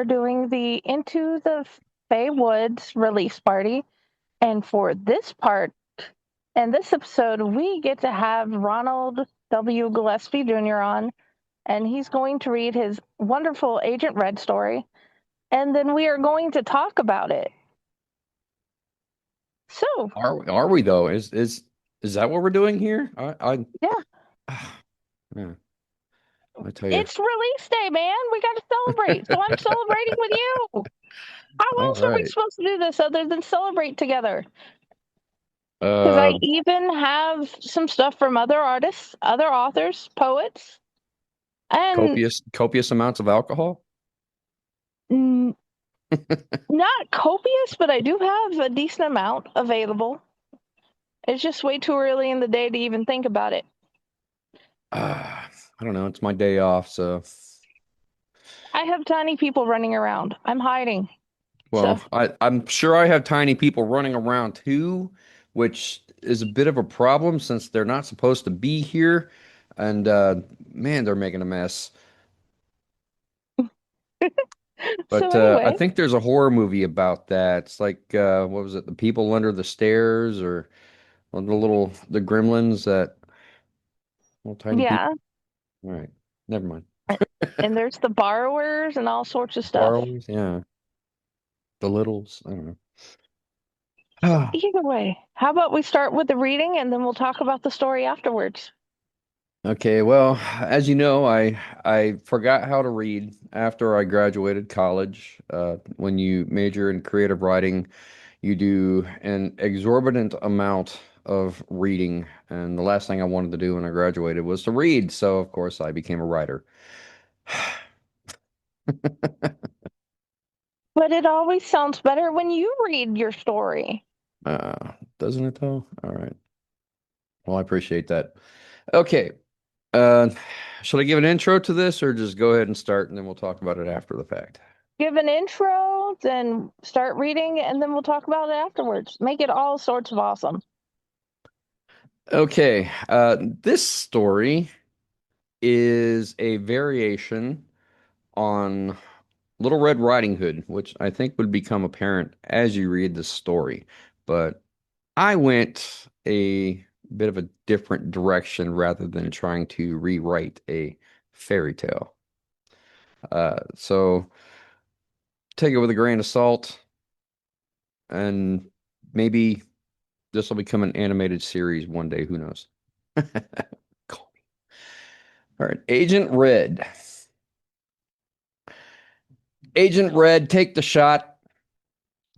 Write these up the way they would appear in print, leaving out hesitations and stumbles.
are doing the Into the Fae Woods release party. And for this part, and this episode, we get to have Ronald W. Gillespie Jr. on, and he's going to read his wonderful Agent Red story. And then we are going to talk about it. So, Are we though? Is that what we're doing here? yeah, Yeah, I tell you. it's release day, man. We got to celebrate. So I'm celebrating with you. How All else are we right. supposed to do this other than celebrate together? Because I Uh, even have some stuff from other artists, other authors, poets, and copious amounts of alcohol. n- not copious, but I do have a decent amount available. It's just way too early in the day to even think about it. I don't know. It's my day off, so I have tiny people running around. I'm hiding. So, well, I'm sure I have tiny people running around too, which is a bit of a problem since they're not supposed to be here, and man, they're making a mess. so But I anyway, think there's a horror movie about that. It's like what was it? The People Under the Stairs, or well, the gremlins that little tiny people. yeah. All right, never mind. And there's the borrowers and all sorts of stuff. Borrowers, yeah, the littles. I don't So know. either way, how about we start with the reading and then we'll talk about the story afterwards? Okay, well, as you know, I forgot how to read after I graduated college. When you major in creative writing, you do an exorbitant amount of reading, and the last thing I wanted to do when I graduated was to read. So, of course, I became a writer. But it always sounds better when you read your story. Doesn't it though? All right. Well, I appreciate that. Okay. Uh, should I give an intro to this or just go ahead and start and then we'll talk about it after the fact? Give an intro, then start reading, and then we'll talk about it afterwards. Make it all sorts of awesome. Okay. This story is a variation on Little Red Riding Hood, which I think would become apparent as you read the story. But I went a bit of a different direction rather than trying to rewrite a fairy tale. So take it with a grain of salt, and maybe this will become an animated series one day. Who knows? Call me. All right, Agent Red. Agent Red, take the shot.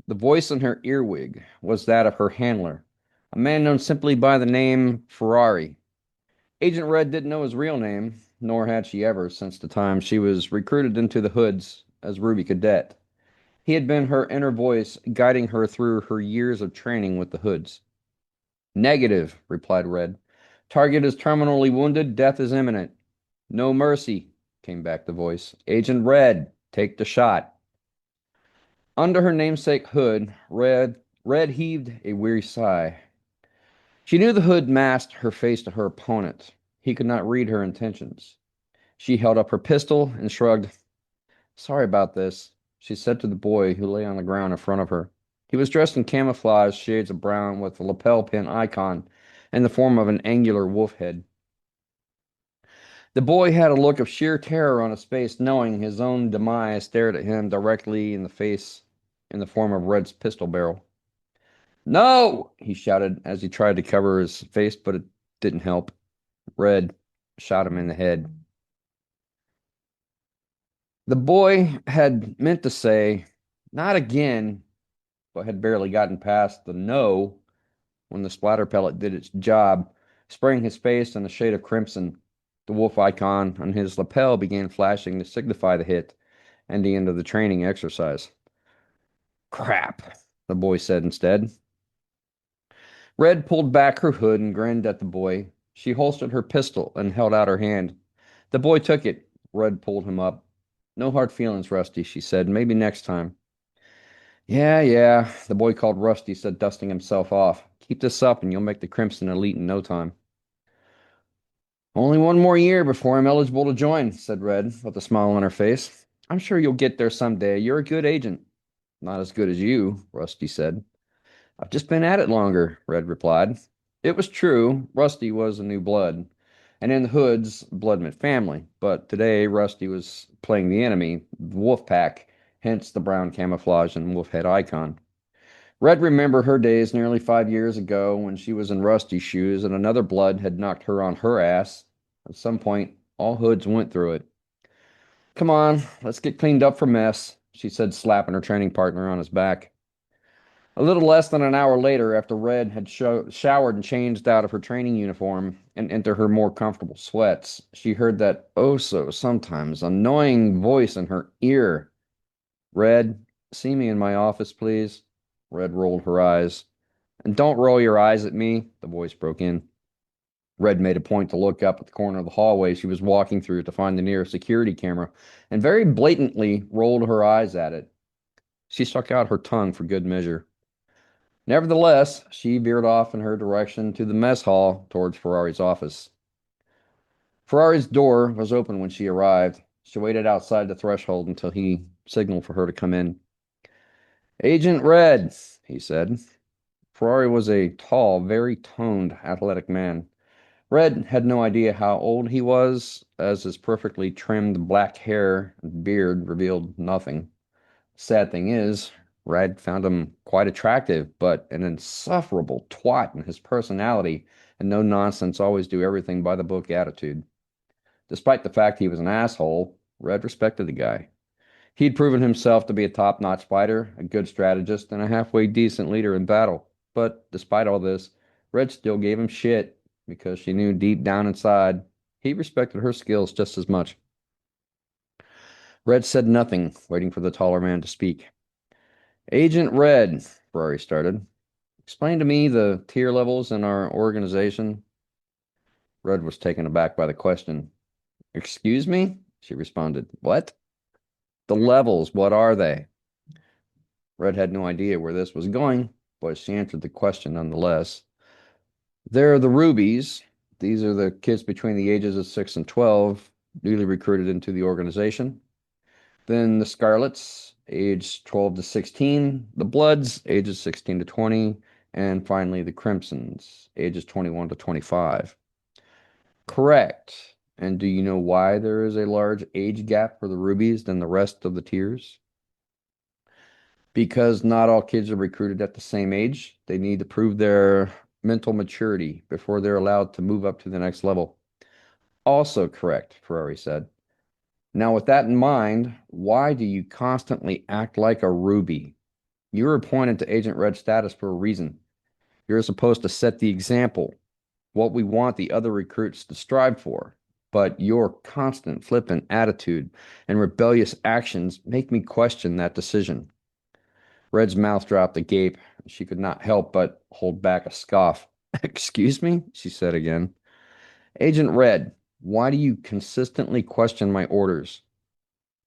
The voice in her earwig was that of her handler, a man known simply by the name Ferrari. Agent Red didn't know his real name, nor had she ever since the time she was recruited into the Hoods as Ruby Cadet. He had been her inner voice guiding her through her years of training with the Hoods. Negative, replied Red. Target is terminally wounded. Death is imminent. No mercy, came back the voice. Agent Red, take the shot. Under her namesake hood, Red heaved a weary sigh. She knew the hood masked her face to her opponent. He could not read her intentions. She held up her pistol and shrugged. Sorry about this, she said to the boy who lay on the ground in front of her. He was dressed in camouflage shades of brown with a lapel pin icon in the form of an angular wolf head. The boy had a look of sheer terror on his face, knowing his own demise stared at him directly in the face in the form of Red's pistol barrel. No! He shouted as he tried to cover his face, but it didn't help. Red shot him in the head. The boy had meant to say, not again, but had barely gotten past the no when the splatter pellet did its job, spraying his face in a shade of crimson. The wolf icon on his lapel began flashing to signify the hit and the end of the training exercise. Crap, the boy said instead. Red pulled back her hood and grinned at the boy. She holstered her pistol and held out her hand. The boy took it. Red pulled him up. No hard feelings, Rusty, she said. Maybe next time. Yeah, yeah, the boy called Rusty said, dusting himself off. Keep this up and you'll make the Crimson Elite in no time. Only one more year before I'm eligible to join, said Red, with a smile on her face. I'm sure you'll get there someday. You're a good agent. Not as good as you, Rusty said. I've just been at it longer, Red replied. It was true. Rusty was a new blood. And in the Hoods, blood meant family. But today, Rusty was playing the enemy, the wolf pack, hence the brown camouflage and wolf head icon. Red remembered her days nearly 5 years ago when she was in Rusty's shoes and another blood had knocked her on her ass. At some point, all Hoods went through it. Come on, let's get cleaned up for mess, she said, slapping her training partner on his back. A little less than an hour later, after Red had showered and changed out of her training uniform and into her more comfortable sweats, she heard that oh so sometimes annoying voice in her ear. Red, see me in my office, please. Red rolled her eyes. And don't roll your eyes at me, the voice broke in. Red made a point to look up at the corner of the hallway she was walking through to find the nearest security camera, and very blatantly rolled her eyes at it. She stuck out her tongue for good measure. Nevertheless, she veered off in her direction to the mess hall towards Ferrari's office. Ferrari's door was open when she arrived. She waited outside the threshold until he signaled for her to come in. Agent Red, he said. Ferrari was a tall, very toned, athletic man. Red had no idea how old he was, as his perfectly trimmed black hair and beard revealed nothing. Sad thing is, Red found him quite attractive, but an insufferable twat in his personality and no nonsense, always do everything by the book attitude. Despite the fact he was an asshole, Red respected the guy. He'd proven himself to be a top-notch fighter, a good strategist, and a halfway decent leader in battle. But despite all this, Red still gave him shit because she knew deep down inside he respected her skills just as much. Red said nothing, waiting for the taller man to speak. Agent Red, Ferrari started. Explain to me the tier levels in our organization. Red was taken aback by the question. Excuse me? She responded. What? The levels, what are they? Red had no idea where this was going, but she answered the question nonetheless. There are the rubies. These are the kids between the ages of 6 and 12, newly recruited into the organization. Then the scarlets, age 12 to 16. The bloods, ages 16 to 20. And finally, the crimsons, ages 21 to 25. Correct. And do you know why there is a large age gap for the rubies than the rest of the tiers? Because not all kids are recruited at the same age. They need to prove their mental maturity before they're allowed to move up to the next level. Also correct, Ferrari said. Now, with that in mind, why do you constantly act like a ruby? You were appointed to Agent Red status for a reason. You're supposed to set the example, what we want the other recruits to strive for. But your constant flippant attitude and rebellious actions make me question that decision. Red's mouth dropped agape. She could not help but hold back a scoff. Excuse me? She said again. Agent Red, why do you consistently question my orders?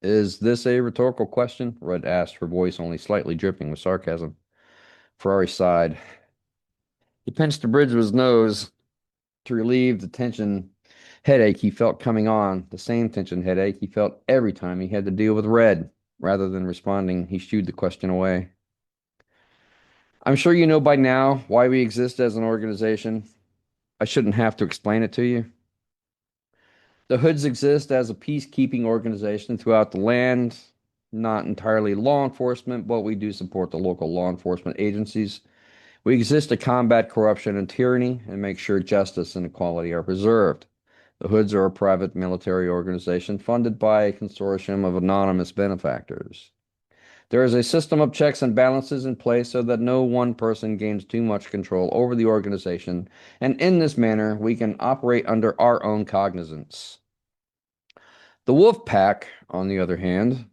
Is this a rhetorical question? Red asked, her voice only slightly dripping with sarcasm. Ferrari sighed. He pinched the bridge of his nose to relieve the tension headache he felt coming on, the same tension headache he felt every time he had to deal with Red. Rather than responding, he shooed the question away. I'm sure you know by now why we exist as an organization. I shouldn't have to explain it to you. The Hoods exist as a peacekeeping organization throughout the land, not entirely law enforcement, but we do support the local law enforcement agencies. We exist to combat corruption and tyranny and make sure justice and equality are preserved. The Hoods are a private military organization funded by a consortium of anonymous benefactors. There is a system of checks and balances in place so that no one person gains too much control over the organization, and in this manner, we can operate under our own cognizance. The Wolf Pack, on the other hand,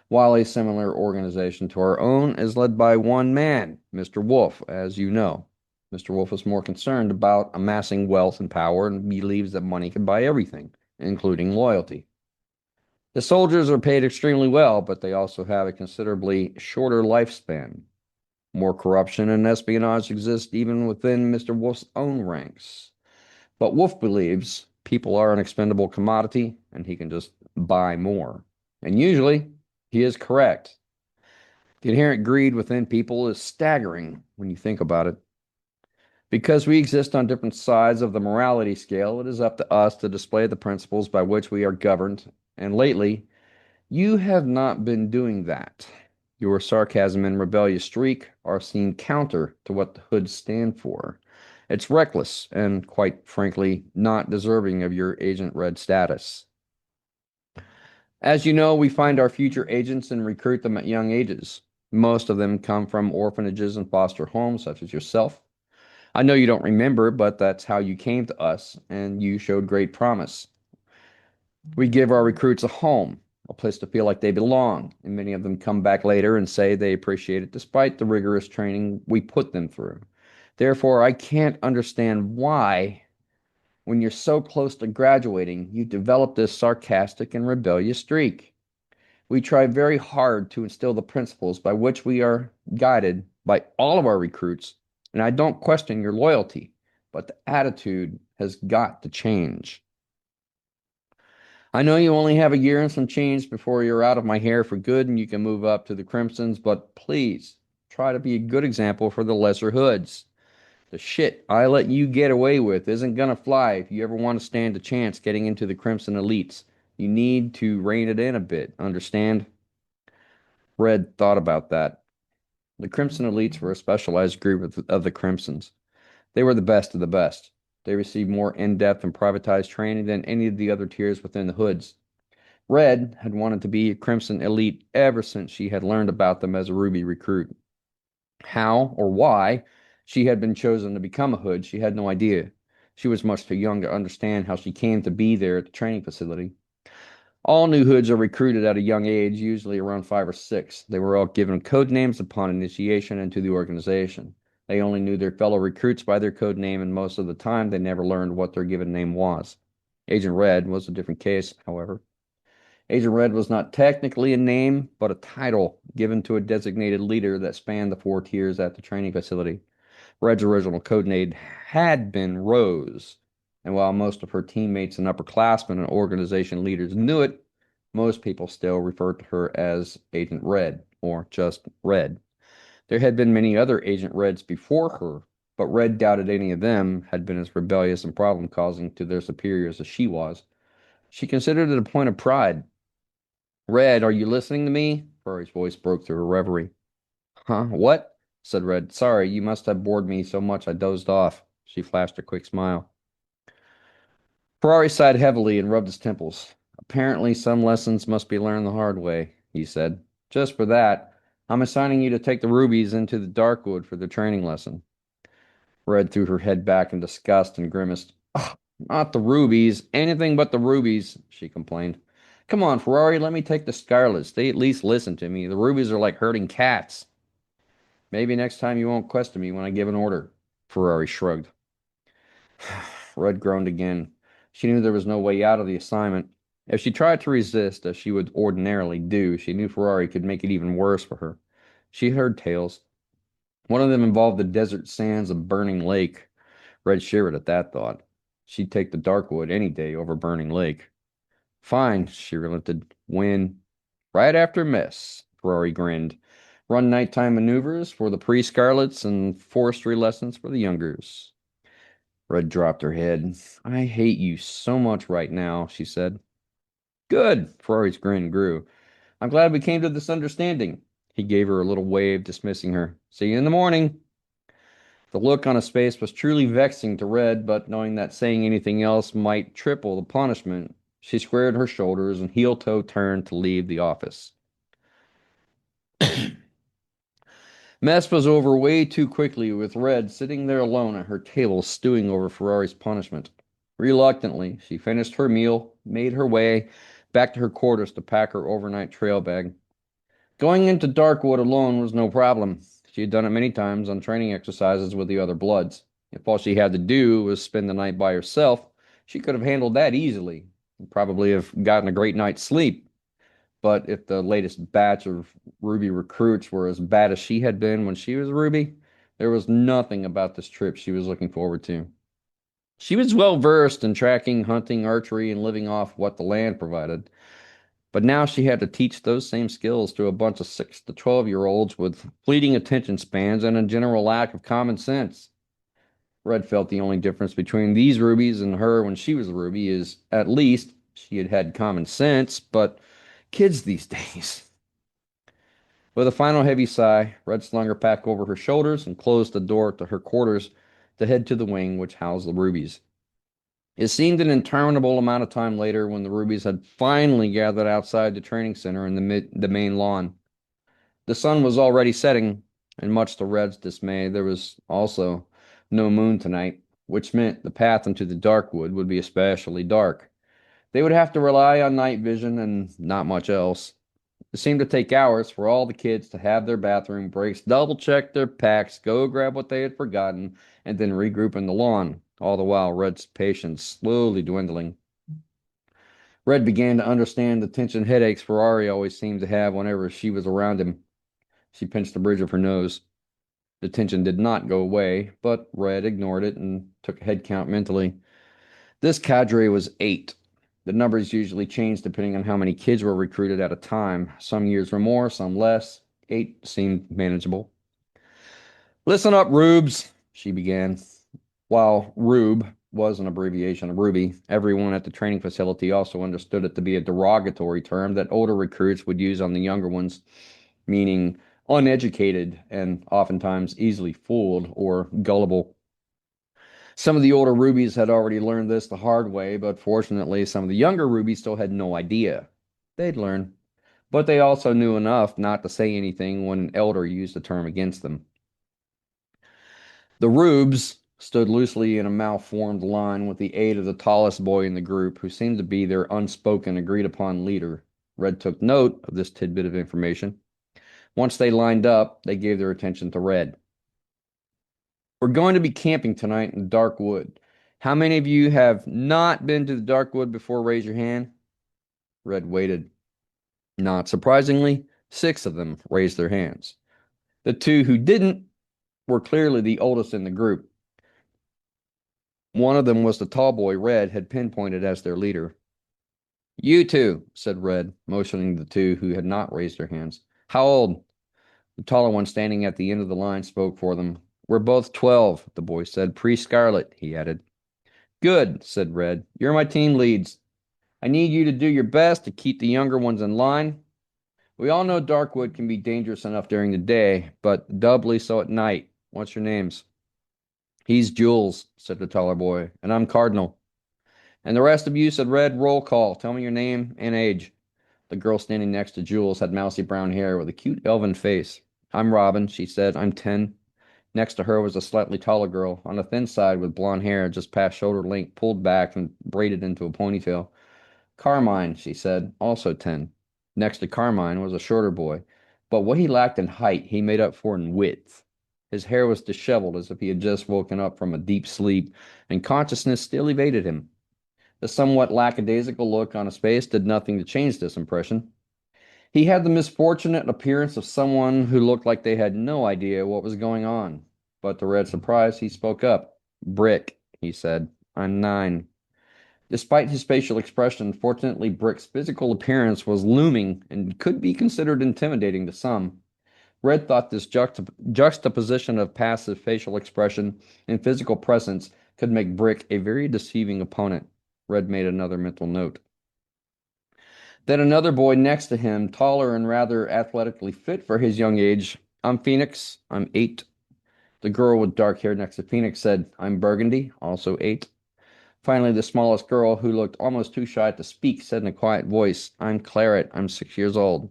while a similar organization to our own, is led by one man, Mr. Wolf, as you know. Mr. Wolf is more concerned about amassing wealth and power and believes that money can buy everything, including loyalty. The soldiers are paid extremely well, but they also have a considerably shorter lifespan. More corruption and espionage exist even within Mr. Wolf's own ranks. But Wolf believes people are an expendable commodity and he can just buy more. And usually, he is correct. The inherent greed within people is staggering when you think about it. Because we exist on different sides of the morality scale, it is up to us to display the principles by which we are governed. And lately, you have not been doing that. Your sarcasm and rebellious streak are seen counter to what the hoods stand for. It's reckless and, quite frankly, not deserving of your Agent Red status. As you know, we find our future agents and recruit them at young ages. Most of them come from orphanages and foster homes, such as yourself. I know you don't remember, but that's how you came to us, and you showed great promise. We give our recruits a home, a place to feel like they belong, and many of them come back later and say they appreciate it despite the rigorous training we put them through. Therefore, I can't understand why, when you're so close to graduating, you develop this sarcastic and rebellious streak. We try very hard to instill the principles by which we are guided by all of our recruits, and I don't question your loyalty, but the attitude has got to change. I know you only have a year and some change before you're out of my hair for good and you can move up to the Crimsons, but please try to be a good example for the lesser hoods. The shit I let you get away with isn't gonna fly if you ever want to stand a chance getting into the Crimson Elites. You need to rein it in a bit, understand? Red thought about that. The Crimson Elites were a specialized group of the Crimsons. They were the best of the best. They received more in-depth and privatized training than any of the other tiers within the hoods. Red had wanted to be a Crimson Elite ever since she had learned about them as a Ruby recruit. How or why she had been chosen to become a Hood, she had no idea. She was much too young to understand how she came to be there at the training facility. All new Hoods are recruited at a young age, usually around 5 or 6. They were all given code names upon initiation into the organization. They only knew their fellow recruits by their code name, and most of the time they never learned what their given name was. Agent Red was a different case, however. Agent Red was not technically a name, but a title given to a designated leader that spanned the 4 tiers at the training facility. Red's original code name had been Rose, and while most of her teammates and upperclassmen and organization leaders knew it, most people still referred to her as Agent Red, or just Red. There had been many other Agent Reds before her, but Red doubted any of them had been as rebellious and problem-causing to their superiors as she was. She considered it a point of pride. Red, are you listening to me? Ferrari's voice broke through her reverie. Huh? What? Said Red. Sorry, you must have bored me so much I dozed off. She flashed a quick smile. Ferrari sighed heavily and rubbed his temples. Apparently, some lessons must be learned the hard way, he said. Just for that, I'm assigning you to take the rubies into the Darkwood for the training lesson. Red threw her head back in disgust and grimaced. "Ugh, not the rubies, anything but the rubies," she complained. Come on, Ferrari, let me take the Scarlets. They at least listen to me. The rubies are like herding cats. Maybe next time you won't question me when I give an order. Ferrari shrugged. Red groaned again. She knew there was no way out of the assignment. If she tried to resist, as she would ordinarily do, she knew Ferrari could make it even worse for her. She had heard tales. One of them involved the desert sands of Burning Lake. Red shivered at that thought. She'd take the Darkwood any day over Burning Lake. Fine, she relented. When? Right after mess, Ferrari grinned. Run nighttime maneuvers for the pre-Scarlets and forestry lessons for the youngers. Red dropped her head. I hate you so much right now, she said. Good, Ferrari's grin grew. I'm glad we came to this understanding. He gave her a little wave, dismissing her. See you in the morning. The look on his face was truly vexing to Red, but knowing that saying anything else might triple the punishment, she squared her shoulders and heel-toe turned to leave the office. Mess was over way too quickly, with Red sitting there alone at her table stewing over Ferrari's punishment. Reluctantly, she finished her meal, made her way back to her quarters to pack her overnight trail bag. Going into Darkwood alone was no problem. She had done it many times on training exercises with the other Bloods. If all she had to do was spend the night by herself, she could have handled that easily and probably have gotten a great night's sleep. But if the latest batch of Ruby recruits were as bad as she had been when she was Ruby, there was nothing about this trip she was looking forward to. She was well versed in tracking, hunting, archery, and living off what the land provided. But now she had to teach those same skills to a bunch of 6 to 12-year-olds with fleeting attention spans and a general lack of common sense. Red felt the only difference between these rubies and her when she was a ruby is at least she had had common sense, but kids these days. With a final heavy sigh, Red slung her pack over her shoulders and closed the door to her quarters to head to the wing which housed the rubies. It seemed an interminable amount of time later when the rubies had finally gathered outside the training center in the main lawn. The sun was already setting, and much to Red's dismay, there was also no moon tonight, which meant the path into the dark wood would be especially dark. They would have to rely on night vision and not much else. It seemed to take hours for all the kids to have their bathroom breaks, double check their packs, go grab what they had forgotten, and then regroup in the lawn, all the while Red's patience slowly dwindling. Red began to understand the tension headaches Ferrari always seemed to have whenever she was around him. She pinched the bridge of her nose. The tension did not go away, but Red ignored it and took a head count mentally. This cadre was 8. The numbers usually changed depending on how many kids were recruited at a time. Some years were more, some less. 8 seemed manageable. Listen up, Rubes, she began. While Rube was an abbreviation of Ruby, everyone at the training facility also understood it to be a derogatory term that older recruits would use on the younger ones, meaning uneducated and oftentimes easily fooled or gullible. Some of the older rubies had already learned this the hard way, but fortunately, some of the younger rubies still had no idea. They'd learn, but they also knew enough not to say anything when an elder used the term against them. The rubes stood loosely in a malformed line with the aid of the tallest boy in the group, who seemed to be their unspoken, agreed upon leader. Red took note of this tidbit of information. Once they lined up, they gave their attention to Red. We're going to be camping tonight in the dark wood. How many of you have not been to the dark wood before? Raise your hand. Red waited. Not surprisingly, 6 of them raised their hands. The 2 who didn't were clearly the oldest in the group. One of them was the tall boy Red had pinpointed as their leader. You two, said Red, motioning the 2 who had not raised their hands. How old? The taller one standing at the end of the line spoke for them. We're both 12, the boy said. Pre-Scarlet, he added. Good, said Red. You're my team leads. I need you to do your best to keep the younger ones in line. We all know Darkwood can be dangerous enough during the day, but doubly so at night. What's your names? He's Jules, said the taller boy, and I'm Cardinal. And the rest of you, said Red, roll call. Tell me your name and age. The girl standing next to Jules had mousy brown hair with a cute elven face. I'm Robin, she said. I'm 10. Next to her was a slightly taller girl, on the thin side with blonde hair just past shoulder length, pulled back and braided into a ponytail. Carmine, she said, also 10. Next to Carmine was a shorter boy, but what he lacked in height, he made up for in width. His hair was disheveled as if he had just woken up from a deep sleep, and consciousness still evaded him. The somewhat lackadaisical look on his face did nothing to change this impression. He had the misfortunate appearance of someone who looked like they had no idea what was going on. But to Red's surprise, he spoke up. Brick, he said. I'm 9. Despite his facial expression, fortunately Brick's physical appearance was looming and could be considered intimidating to some. Red thought this juxtaposition of passive facial expression and physical presence could make Brick a very deceiving opponent. Red made another mental note. Then another boy next to him, taller and rather athletically fit for his young age. I'm Phoenix. I'm 8. The girl with dark hair next to Phoenix said, I'm Burgundy, also 8. Finally, the smallest girl, who looked almost too shy to speak, said in a quiet voice, I'm Claret. I'm 6 years old.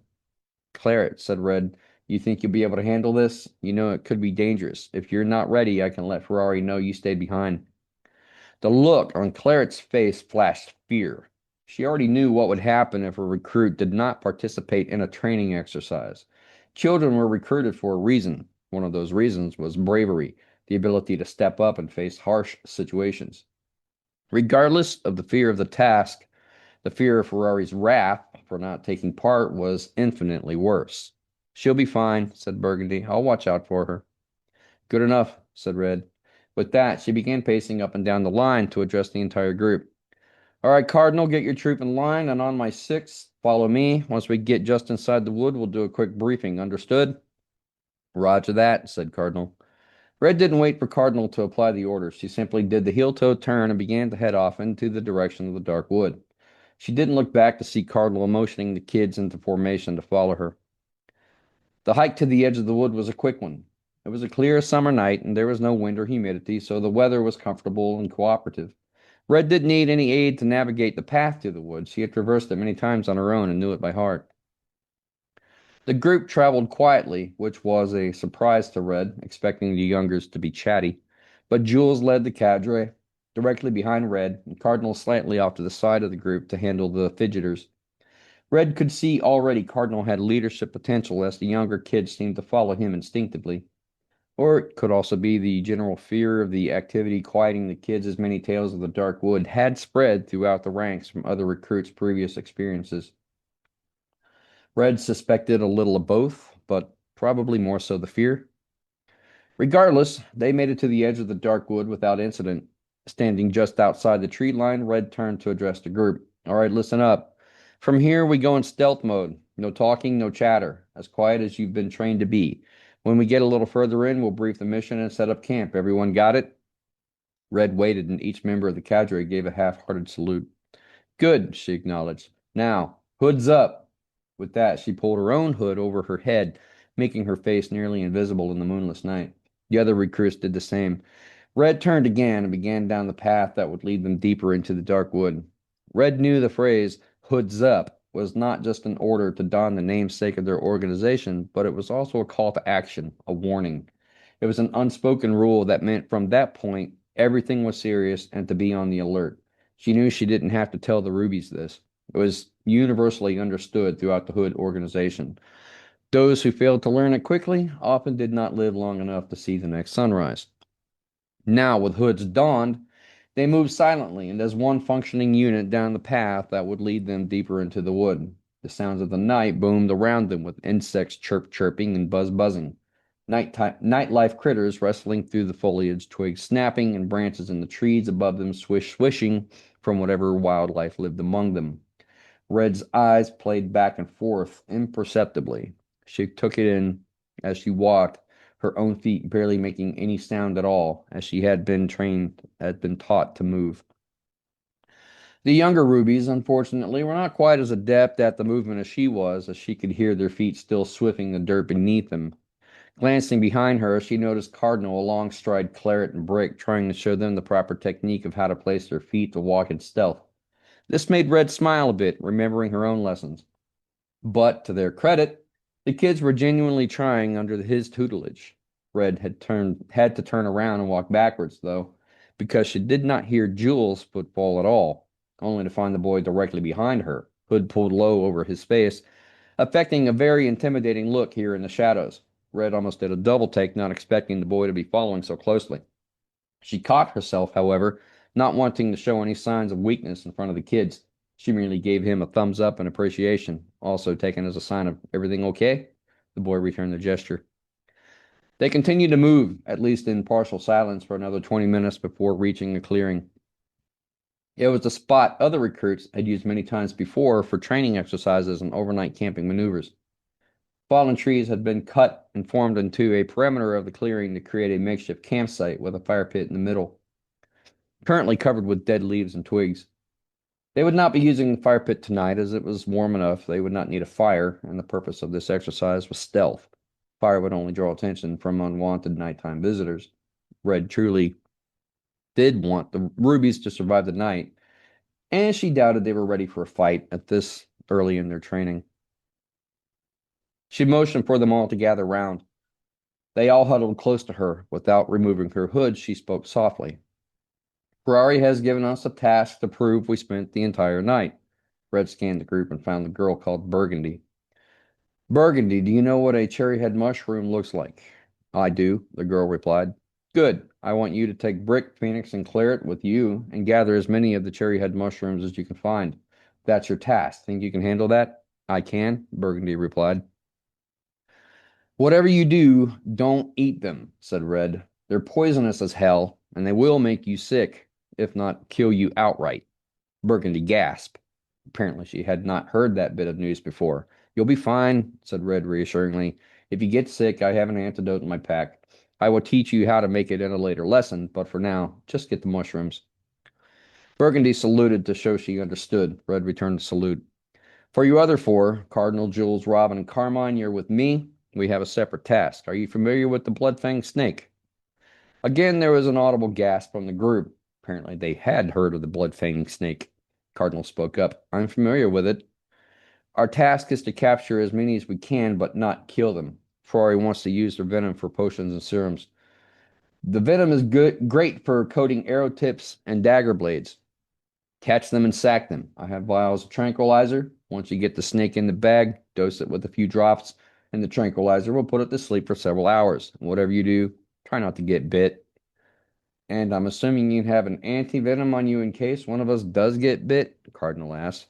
Claret, said Red, you think you'll be able to handle this? You know it could be dangerous. If you're not ready, I can let Ferrari know you stayed behind. The look on Claret's face flashed fear. She already knew what would happen if a recruit did not participate in a training exercise. Children were recruited for a reason. One of those reasons was bravery, the ability to step up and face harsh situations. Regardless of the fear of the task, the fear of Ferrari's wrath for not taking part was infinitely worse. She'll be fine, said Burgundy. I'll watch out for her. Good enough, said Red. With that, she began pacing up and down the line to address the entire group. All right, Cardinal, get your troop in line, and on my sixth, follow me. Once we get just inside the wood, we'll do a quick briefing. Understood? Roger that, said Cardinal. Red didn't wait for Cardinal to apply the orders. She simply did the heel-toe turn and began to head off into the direction of the dark wood. She didn't look back to see Cardinal motioning the kids into formation to follow her. The hike to the edge of the wood was a quick one. It was a clear summer night, and there was no wind or humidity, so the weather was comfortable and cooperative. Red didn't need any aid to navigate the path to the woods. She had traversed it many times on her own and knew it by heart. The group traveled quietly, which was a surprise to Red, expecting the youngers to be chatty. But Jules led the cadre, directly behind Red, and Cardinal slightly off to the side of the group to handle the fidgeters. Red could see already Cardinal had leadership potential as the younger kids seemed to follow him instinctively. Or it could also be the general fear of the activity quieting the kids as many tales of the dark wood had spread throughout the ranks from other recruits' previous experiences. Red suspected a little of both, but probably more so the fear. Regardless, they made it to the edge of the dark wood without incident. Standing just outside the tree line, Red turned to address the group. All right, listen up. From here, we go in stealth mode. No talking, no chatter. As quiet as you've been trained to be. When we get a little further in, we'll brief the mission and set up camp. Everyone got it? Red waited, and each member of the cadre gave a half-hearted salute. Good, she acknowledged. Now, hoods up. With that, she pulled her own hood over her head, making her face nearly invisible in the moonless night. The other recruits did the same. Red turned again and began down the path that would lead them deeper into the dark wood. Red knew the phrase, hoods up, was not just an order to don the namesake of their organization, but it was also a call to action, a warning. It was an unspoken rule that meant from that point, everything was serious and to be on the alert. She knew she didn't have to tell the Rubies this. It was universally understood throughout the Hood organization. Those who failed to learn it quickly often did not live long enough to see the next sunrise. Now, with hoods donned, they moved silently and as one functioning unit down the path that would lead them deeper into the wood. The sounds of the night boomed around them with insects chirping and buzzing. Nightlife critters wrestling through the foliage, twigs snapping, and branches in the trees above them swishing from whatever wildlife lived among them. Red's eyes played back and forth imperceptibly. She took it in as she walked, her own feet barely making any sound at all, as she had been taught to move. The younger rubies, unfortunately, were not quite as adept at the movement as she could hear their feet still swiffing the dirt beneath them. Glancing behind her, she noticed Cardinal, alongside Claret and Brick, trying to show them the proper technique of how to place their feet to walk in stealth. This made Red smile a bit, remembering her own lessons. But, to their credit, the kids were genuinely trying under his tutelage. Red had to turn around and walk backwards, though, because she did not hear Jules' footfall at all, only to find the boy directly behind her, hood pulled low over his face, affecting a very intimidating look here in the shadows. Red almost did a double take, not expecting the boy to be following so closely. She caught herself, however, not wanting to show any signs of weakness in front of the kids. She merely gave him a thumbs up in appreciation, also taken as a sign of everything okay. The boy returned the gesture. They continued to move, at least in partial silence, for another 20 minutes before reaching a clearing. It was a spot other recruits had used many times before for training exercises and overnight camping maneuvers. Fallen trees had been cut and formed into a perimeter of the clearing to create a makeshift campsite with a fire pit in the middle, currently covered with dead leaves and twigs. They would not be using the fire pit tonight as it was warm enough. They would not need a fire, and the purpose of this exercise was stealth. Fire would only draw attention from unwanted nighttime visitors. Red truly did want the Rubies to survive the night, and she doubted they were ready for a fight at this early in their training. She motioned for them all to gather round. They all huddled close to her. Without removing her hood, she spoke softly. Ferrari has given us a task to prove we spent the entire night. Red scanned the group and found the girl called Burgundy. Burgundy, do you know what a cherryhead mushroom looks like? I do, the girl replied. Good. I want you to take Brick, Phoenix, and Claret with you and gather as many of the cherryhead mushrooms as you can find. That's your task. Think you can handle that? I can, Burgundy replied. Whatever you do, don't eat them, said Red. They're poisonous as hell, and they will make you sick, if not kill you outright. Burgundy gasped. Apparently, she had not heard that bit of news before. You'll be fine, said Red reassuringly. If you get sick, I have an antidote in my pack. I will teach you how to make it in a later lesson, but for now, just get the mushrooms. Burgundy saluted to show she understood. Red returned the salute. For you other four, Cardinal, Jules, Robin, and Carmine, you're with me. We have a separate task. Are you familiar with the blood-fanged snake? Again, there was an audible gasp from the group. Apparently, they had heard of the blood-fanged snake. Cardinal spoke up. I'm familiar with it. Our task is to capture as many as we can, but not kill them. Ferrari wants to use their venom for potions and serums. The venom is great for coating arrow tips and dagger blades. Catch them and sack them. I have vials of tranquilizer. Once you get the snake in the bag, dose it with a few drops, and the tranquilizer will put it to sleep for several hours. Whatever you do, try not to get bit. And I'm assuming you have an anti-venom on you in case one of us does get bit? Cardinal asked.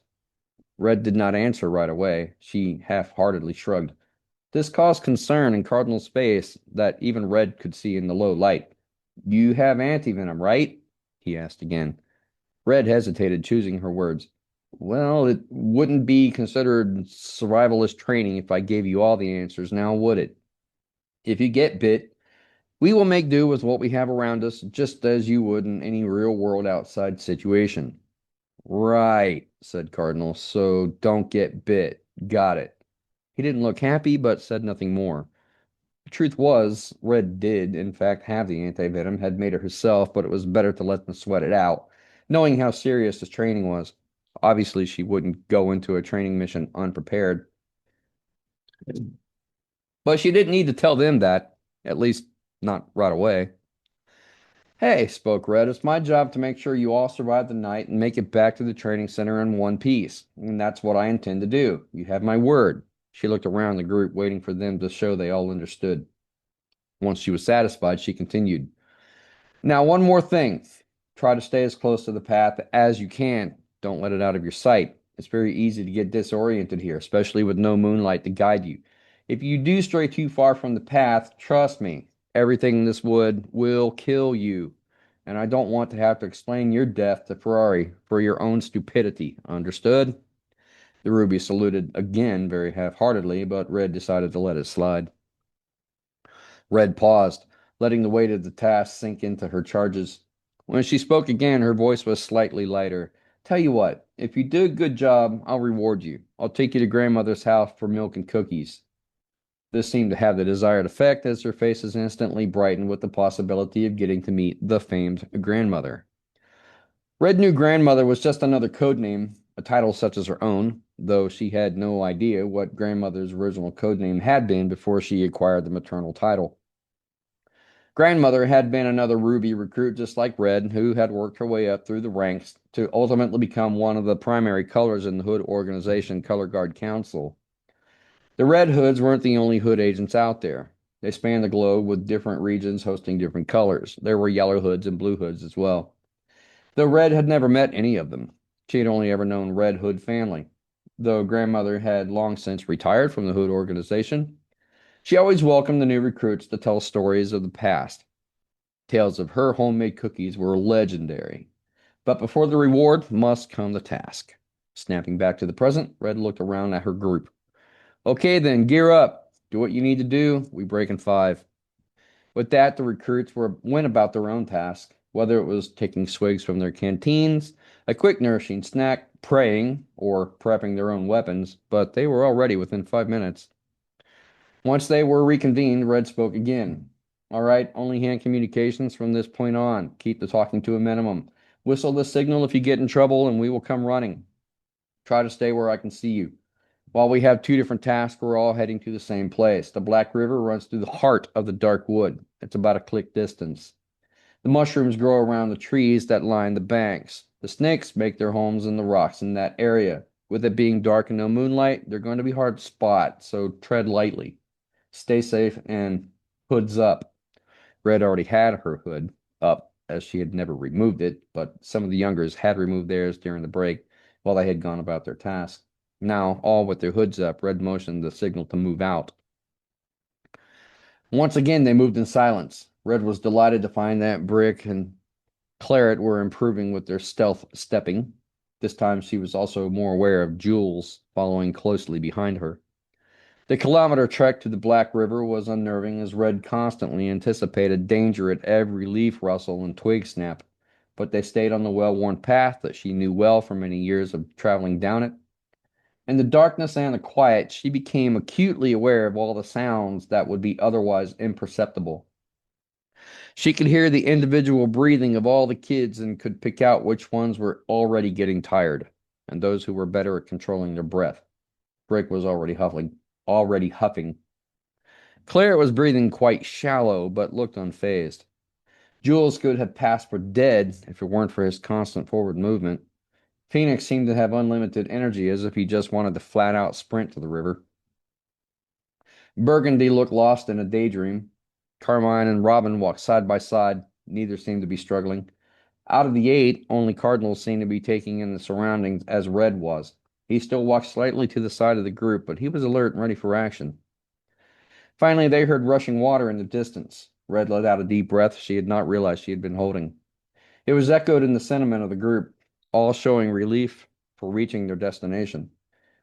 Red did not answer right away. She half-heartedly shrugged. This caused concern in Cardinal's face that even Red could see in the low light. You have anti-venom, right? He asked again. Red hesitated, choosing her words. Well, it wouldn't be considered survivalist training if I gave you all the answers now, would it? If you get bit, we will make do with what we have around us, just as you would in any real-world outside situation. Right, said Cardinal, so don't get bit. Got it. He didn't look happy, but said nothing more. The truth was, Red did, in fact, have the anti-venom, had made it herself, but it was better to let them sweat it out, knowing how serious this training was. Obviously, she wouldn't go into a training mission unprepared. But she didn't need to tell them that, at least not right away. Hey, spoke Red, it's my job to make sure you all survive the night and make it back to the training center in one piece. And that's what I intend to do. You have my word. She looked around the group, waiting for them to show they all understood. Once she was satisfied, she continued. Now, one more thing. Try to stay as close to the path as you can. Don't let it out of your sight. It's very easy to get disoriented here, especially with no moonlight to guide you. If you do stray too far from the path, trust me, everything in this wood will kill you. And I don't want to have to explain your death to Ferrari for your own stupidity. Understood? The Ruby saluted again very half-heartedly, but Red decided to let it slide. Red paused, letting the weight of the task sink into her charges. When she spoke again, her voice was slightly lighter. Tell you what, if you do a good job, I'll reward you. I'll take you to grandmother's house for milk and cookies. This seemed to have the desired effect, as her faces instantly brightened with the possibility of getting to meet the famed grandmother. Red knew grandmother was just another code name, a title such as her own, though she had no idea what grandmother's original code name had been before she acquired the maternal title. Grandmother had been another Ruby recruit just like Red, who had worked her way up through the ranks to ultimately become one of the primary colors in the Hood organization Color Guard Council. The Red Hoods weren't the only Hood agents out there. They spanned the globe with different regions hosting different colors. There were Yellow Hoods and Blue Hoods as well. Though Red had never met any of them, she had only ever known Red Hood family. Though grandmother had long since retired from the Hood organization, she always welcomed the new recruits to tell stories of the past. Tales of her homemade cookies were legendary. But before the reward must come the task. Snapping back to the present, Red looked around at her group. Okay then, gear up. Do what you need to do. We break in 5. With that, the recruits went about their own task, whether it was taking swigs from their canteens, a quick nourishing snack, praying, or prepping their own weapons, but they were already within 5 minutes. Once they were reconvened, Red spoke again. All right, only hand communications from this point on. Keep the talking to a minimum. Whistle the signal if you get in trouble, and we will come running. Try to stay where I can see you. While we have 2 different tasks, we're all heading to the same place. The Black River runs through the heart of the dark wood. It's about a click distance. The mushrooms grow around the trees that line the banks. The snakes make their homes in the rocks in that area. With it being dark and no moonlight, they're going to be hard to spot, so tread lightly. Stay safe and hoods up. Red already had her hood up, as she had never removed it, but some of the youngers had removed theirs during the break while they had gone about their task. Now, all with their hoods up, Red motioned the signal to move out. Once again, they moved in silence. Red was delighted to find that Brick and Claret were improving with their stealth stepping. This time she was also more aware of Jules following closely behind her. The kilometer trek to the Black River was unnerving as Red constantly anticipated danger at every leaf rustle and twig snap, but they stayed on the well-worn path that she knew well from many years of traveling down it. In the darkness and the quiet, she became acutely aware of all the sounds that would be otherwise imperceptible. She could hear the individual breathing of all the kids and could pick out which ones were already getting tired, and those who were better at controlling their breath. Drake was already huffing. Claire was breathing quite shallow, but looked unfazed. Jules could have passed for dead if it weren't for his constant forward movement. Phoenix seemed to have unlimited energy, as if he just wanted to flat out sprint to the river. Burgundy looked lost in a daydream. Carmine and Robin walked side by side. Neither seemed to be struggling. Out of the eight, only Cardinal seemed to be taking in the surroundings as Red was. He still walked slightly to the side of the group, but he was alert and ready for action. Finally, they heard rushing water in the distance. Red let out a deep breath she had not realized she had been holding. It was echoed in the sentiment of the group, all showing relief for reaching their destination.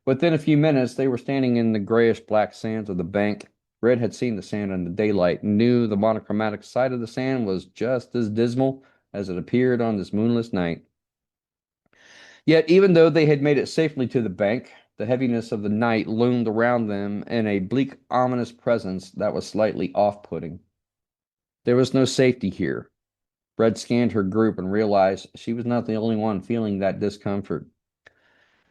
Within a few minutes, they were standing in the grayish-black sands of the bank. Red had seen the sand in the daylight and knew the monochromatic side of the sand was just as dismal as it appeared on this moonless night. Yet, even though they had made it safely to the bank, the heaviness of the night loomed around them in a bleak, ominous presence that was slightly off-putting. There was no safety here. Red scanned her group and realized she was not the only one feeling that discomfort.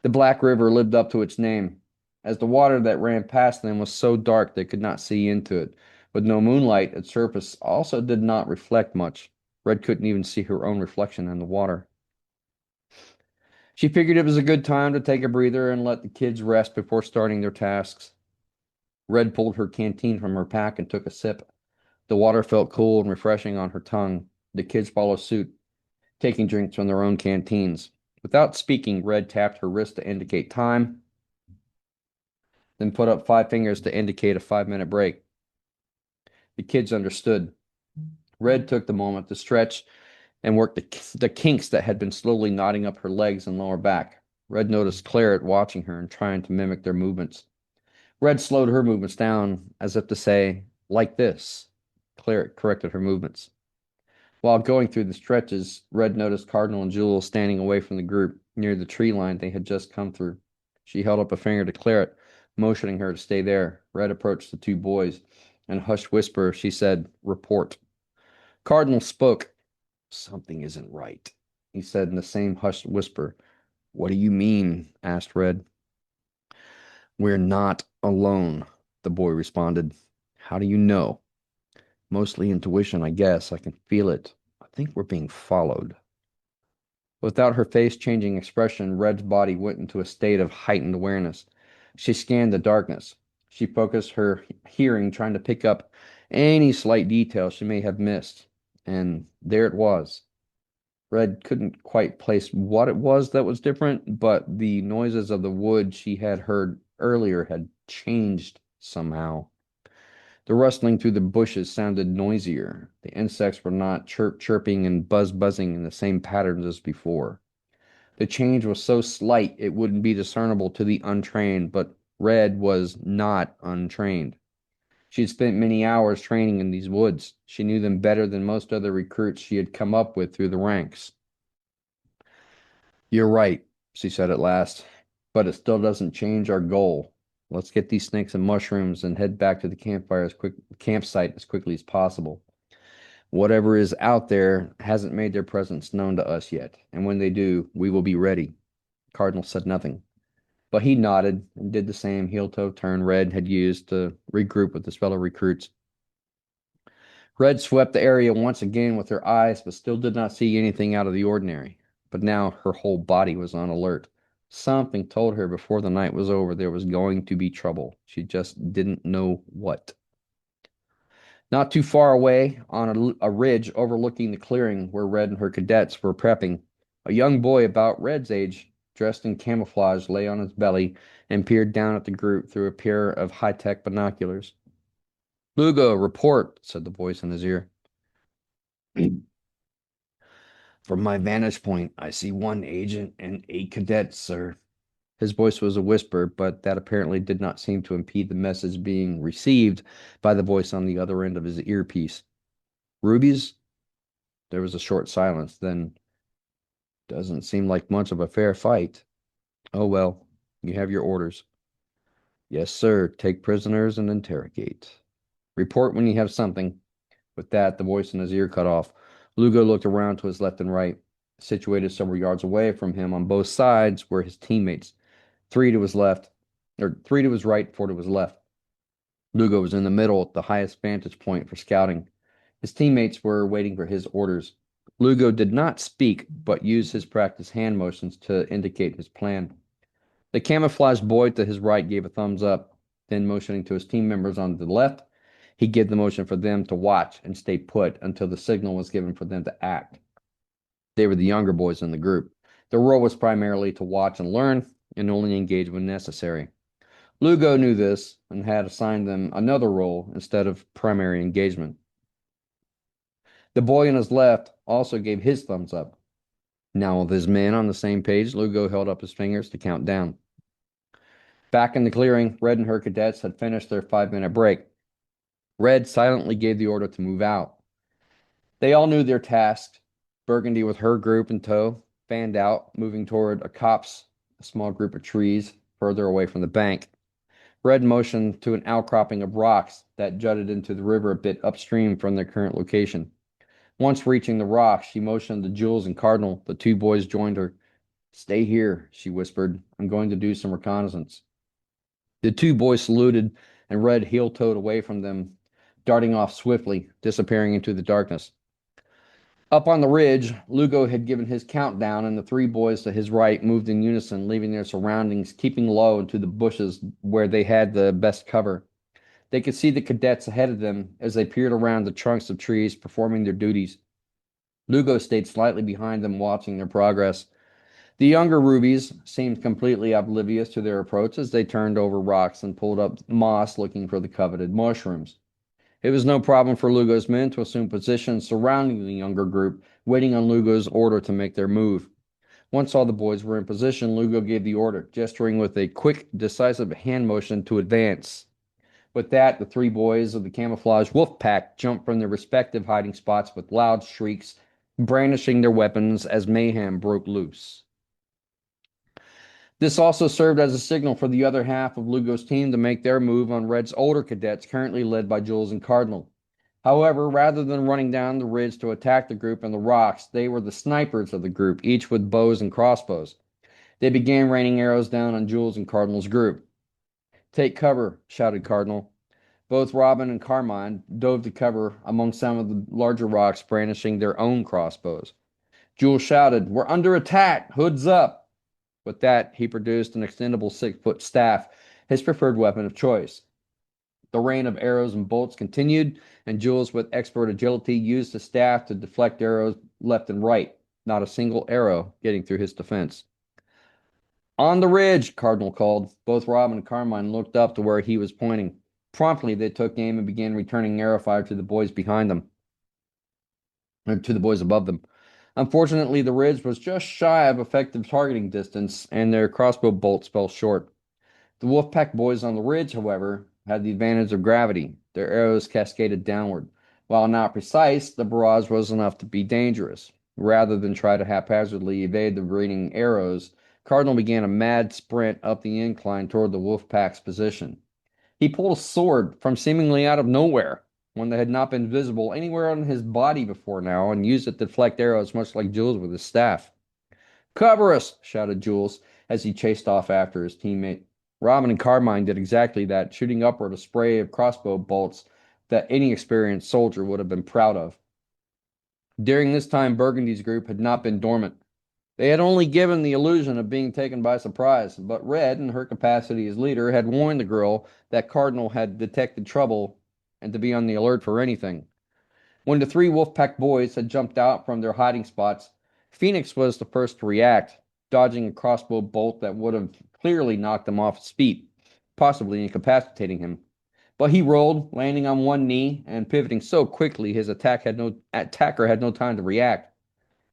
The Black River lived up to its name, as the water that ran past them was so dark they could not see into it. With no moonlight, its surface also did not reflect much. Red couldn't even see her own reflection in the water. She figured it was a good time to take a breather and let the kids rest before starting their tasks. Red pulled her canteen from her pack and took a sip. The water felt cool and refreshing on her tongue. The kids followed suit, taking drinks from their own canteens. Without speaking, Red tapped her wrist to indicate time, then put up 5 fingers to indicate a 5-minute break. The kids understood. Red took the moment to stretch and work the kinks that had been slowly knotting up her legs and lower back. Red noticed Claret watching her and trying to mimic their movements. Red slowed her movements down as if to say, like this. Claret corrected her movements. While going through the stretches, Red noticed Cardinal and Jules standing away from the group near the tree line they had just come through. She held up a finger to Claret, motioning her to stay there. Red approached the two boys. In a hushed whisper, she said, "Report." Cardinal spoke. "Something isn't right," he said in the same hushed whisper. "What do you mean?" asked Red. "We're not alone," the boy responded. "How do you know?" "Mostly intuition, I guess. I can feel it. I think we're being followed." Without her face changing expression, Red's body went into a state of heightened awareness. She scanned the darkness. She focused her hearing, trying to pick up any slight detail she may have missed. And there it was. Red couldn't quite place what it was that was different, but the noises of the wood she had heard earlier had changed somehow. The rustling through the bushes sounded noisier. The insects were not chirping and buzzing in the same patterns as before. The change was so slight it wouldn't be discernible to the untrained, but Red was not untrained. She had spent many hours training in these woods. She knew them better than most other recruits she had come up with through the ranks. "You're right," she said at last, "but it still doesn't change our goal. Let's get these snakes and mushrooms and head back to the campsite as quickly as possible. Whatever is out there hasn't made their presence known to us yet, and when they do, we will be ready." Cardinal said nothing, but he nodded and did the same heel-toe turn Red had used to regroup with his fellow recruits. Red swept the area once again with her eyes, but still did not see anything out of the ordinary. But now her whole body was on alert. Something told her before the night was over there was going to be trouble. She just didn't know what. Not too far away, on a ridge overlooking the clearing where Red and her cadets were prepping, a young boy about Red's age, dressed in camouflage, lay on his belly and peered down at the group through a pair of high-tech binoculars. "Lugo, report," said the voice in his ear. From my vantage point, I see one agent and 8 cadets, sir. His voice was a whisper, but that apparently did not seem to impede the message being received by the voice on the other end of his earpiece. Rubies? There was a short silence. Then, doesn't seem like much of a fair fight. Oh well, you have your orders. Yes, sir. Take prisoners and interrogate. Report when you have something. With that, the voice in his ear cut off. Lugo looked around to his left and right. Situated several yards away from him on both sides were his teammates. 3 to his right, 4 to his left. Lugo was in the middle at the highest vantage point for scouting. His teammates were waiting for his orders. Lugo did not speak, but used his practice hand motions to indicate his plan. The camouflaged boy to his right gave a thumbs up, then motioning to his team members on the left, he gave the motion for them to watch and stay put until the signal was given for them to act. They were the younger boys in the group. Their role was primarily to watch and learn, and only engage when necessary. Lugo knew this and had assigned them another role instead of primary engagement. The boy on his left also gave his thumbs up. Now, with his men on the same page, Lugo held up his fingers to count down. Back in the clearing, Red and her cadets had finished their 5-minute break. Red silently gave the order to move out. They all knew their task. Burgundy, with her group in tow, fanned out, moving toward a copse, a small group of trees further away from the bank. Red motioned to an outcropping of rocks that jutted into the river a bit upstream from their current location. Once reaching the rocks, she motioned to Jules and Cardinal. The 2 boys joined her. Stay here, she whispered. I'm going to do some reconnaissance. The 2 boys saluted, and Red heel-toed away from them, darting off swiftly, disappearing into the darkness. Up on the ridge, Lugo had given his countdown, and the 3 boys to his right moved in unison, leaving their surroundings, keeping low into the bushes where they had the best cover. They could see the cadets ahead of them as they peered around the trunks of trees, performing their duties. Lugo stayed slightly behind them, watching their progress. The younger rubies seemed completely oblivious to their approach as they turned over rocks and pulled up moss looking for the coveted mushrooms. It was no problem for Lugo's men to assume positions surrounding the younger group, waiting on Lugo's order to make their move. Once all the boys were in position, Lugo gave the order, gesturing with a quick, decisive hand motion to advance. With that, the 3 boys of the camouflage wolf pack jumped from their respective hiding spots with loud shrieks, brandishing their weapons as mayhem broke loose. This also served as a signal for the other half of Lugo's team to make their move on Red's older cadets, currently led by Jules and Cardinal. However, rather than running down the ridge to attack the group in the rocks, they were the snipers of the group, each with bows and crossbows. They began raining arrows down on Jules and Cardinal's group. Take cover, shouted Cardinal. Both Robin and Carmine dove to cover among some of the larger rocks, brandishing their own crossbows. Jules shouted, We're under attack! Hoods up! With that, he produced an extendable 6-foot staff, his preferred weapon of choice. The rain of arrows and bolts continued, and Jules, with expert agility, used the staff to deflect arrows left and right, not a single arrow getting through his defense. On the ridge, Cardinal called. Both Robin and Carmine looked up to where he was pointing. Promptly, they took aim and began returning arrow fire to the boys behind them, or to the boys above them. Unfortunately, the ridge was just shy of effective targeting distance, and their crossbow bolts fell short. The Wolfpack boys on the ridge, however, had the advantage of gravity. Their arrows cascaded downward. While not precise, the barrage was enough to be dangerous. Rather than try to haphazardly evade the raining arrows, Cardinal began a mad sprint up the incline toward the Wolfpack's position. He pulled a sword from seemingly out of nowhere, one that had not been visible anywhere on his body before now, and used it to deflect arrows much like Jules with his staff. Cover us! Shouted Jules as he chased off after his teammate. Robin and Carmine did exactly that, shooting upward a spray of crossbow bolts that any experienced soldier would have been proud of. During this time, Burgundy's group had not been dormant. They had only given the illusion of being taken by surprise, but Red, in her capacity as leader, had warned the girl that Cardinal had detected trouble and to be on the alert for anything. When the 3 Wolfpack boys had jumped out from their hiding spots, Phoenix was the first to react, dodging a crossbow bolt that would have clearly knocked him off his feet, possibly incapacitating him. But he rolled, landing on one knee and pivoting so quickly his attacker had no time to react.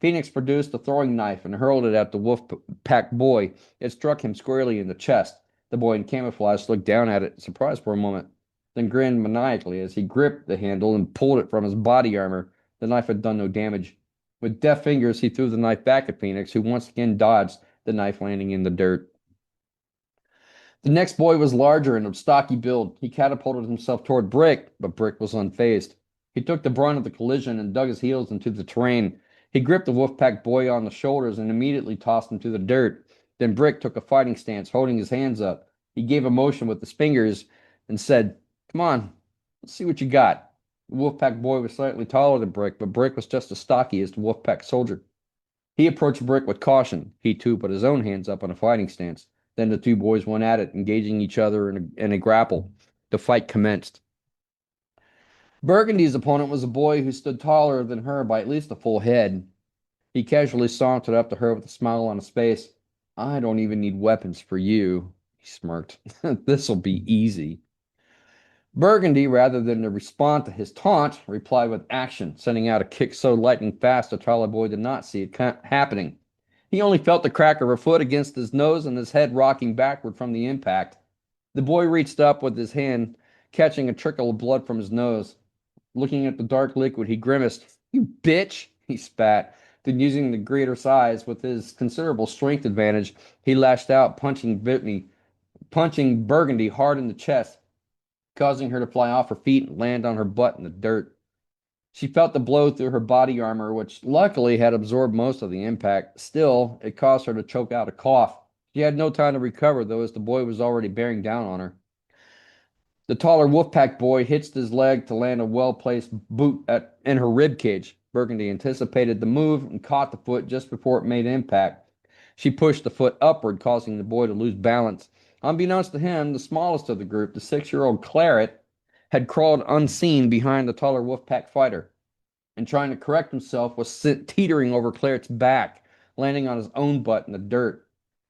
Phoenix produced a throwing knife and hurled it at the wolf pack boy. It struck him squarely in the chest. The boy in camouflage looked down at it, surprised for a moment, then grinned maniacally as he gripped the handle and pulled it from his body armor. The knife had done no damage. With deft fingers, he threw the knife back at Phoenix, who once again dodged, the knife landing in the dirt. The next boy was larger and of stocky build. He catapulted himself toward Brick, but Brick was unfazed. He took the brunt of the collision and dug his heels into the terrain. He gripped the Wolfpack boy on the shoulders and immediately tossed him to the dirt. Then Brick took a fighting stance, holding his hands up. He gave a motion with his fingers and said, "Come on, let's see what you got." The Wolfpack boy was slightly taller than Brick, but Brick was just as stocky as the Wolfpack soldier. He approached Brick with caution. He too put his own hands up on a fighting stance. Then the two boys went at it, engaging each other in a grapple. The fight commenced. Burgundy's opponent was a boy who stood taller than her by at least a full head. He casually sauntered up to her with a smile on his face. "I don't even need weapons for you," he smirked. "This'll be easy." Burgundy, rather than to respond to his taunt, replied with action, sending out a kick so lightning fast the taller boy did not see it happening. He only felt the crack of her foot against his nose and his head rocking backward from the impact. The boy reached up with his hand, catching a trickle of blood from his nose. Looking at the dark liquid, he grimaced. "You bitch!" he spat. Then, using the greater size with his considerable strength advantage, he lashed out, punching Burgundy hard in the chest, causing her to fly off her feet and land on her butt in the dirt. She felt the blow through her body armor, which luckily had absorbed most of the impact. Still, it caused her to choke out a cough. She had no time to recover, though, as the boy was already bearing down on her. The taller Wolfpack boy hitched his leg to land a well-placed boot in her rib cage. Burgundy anticipated the move and caught the foot just before it made impact. She pushed the foot upward, causing the boy to lose balance. Unbeknownst to him, the smallest of the group, the 6-year-old Claret, had crawled unseen behind the taller Wolfpack fighter, and trying to correct himself was teetering over Claret's back, landing on his own butt in the dirt.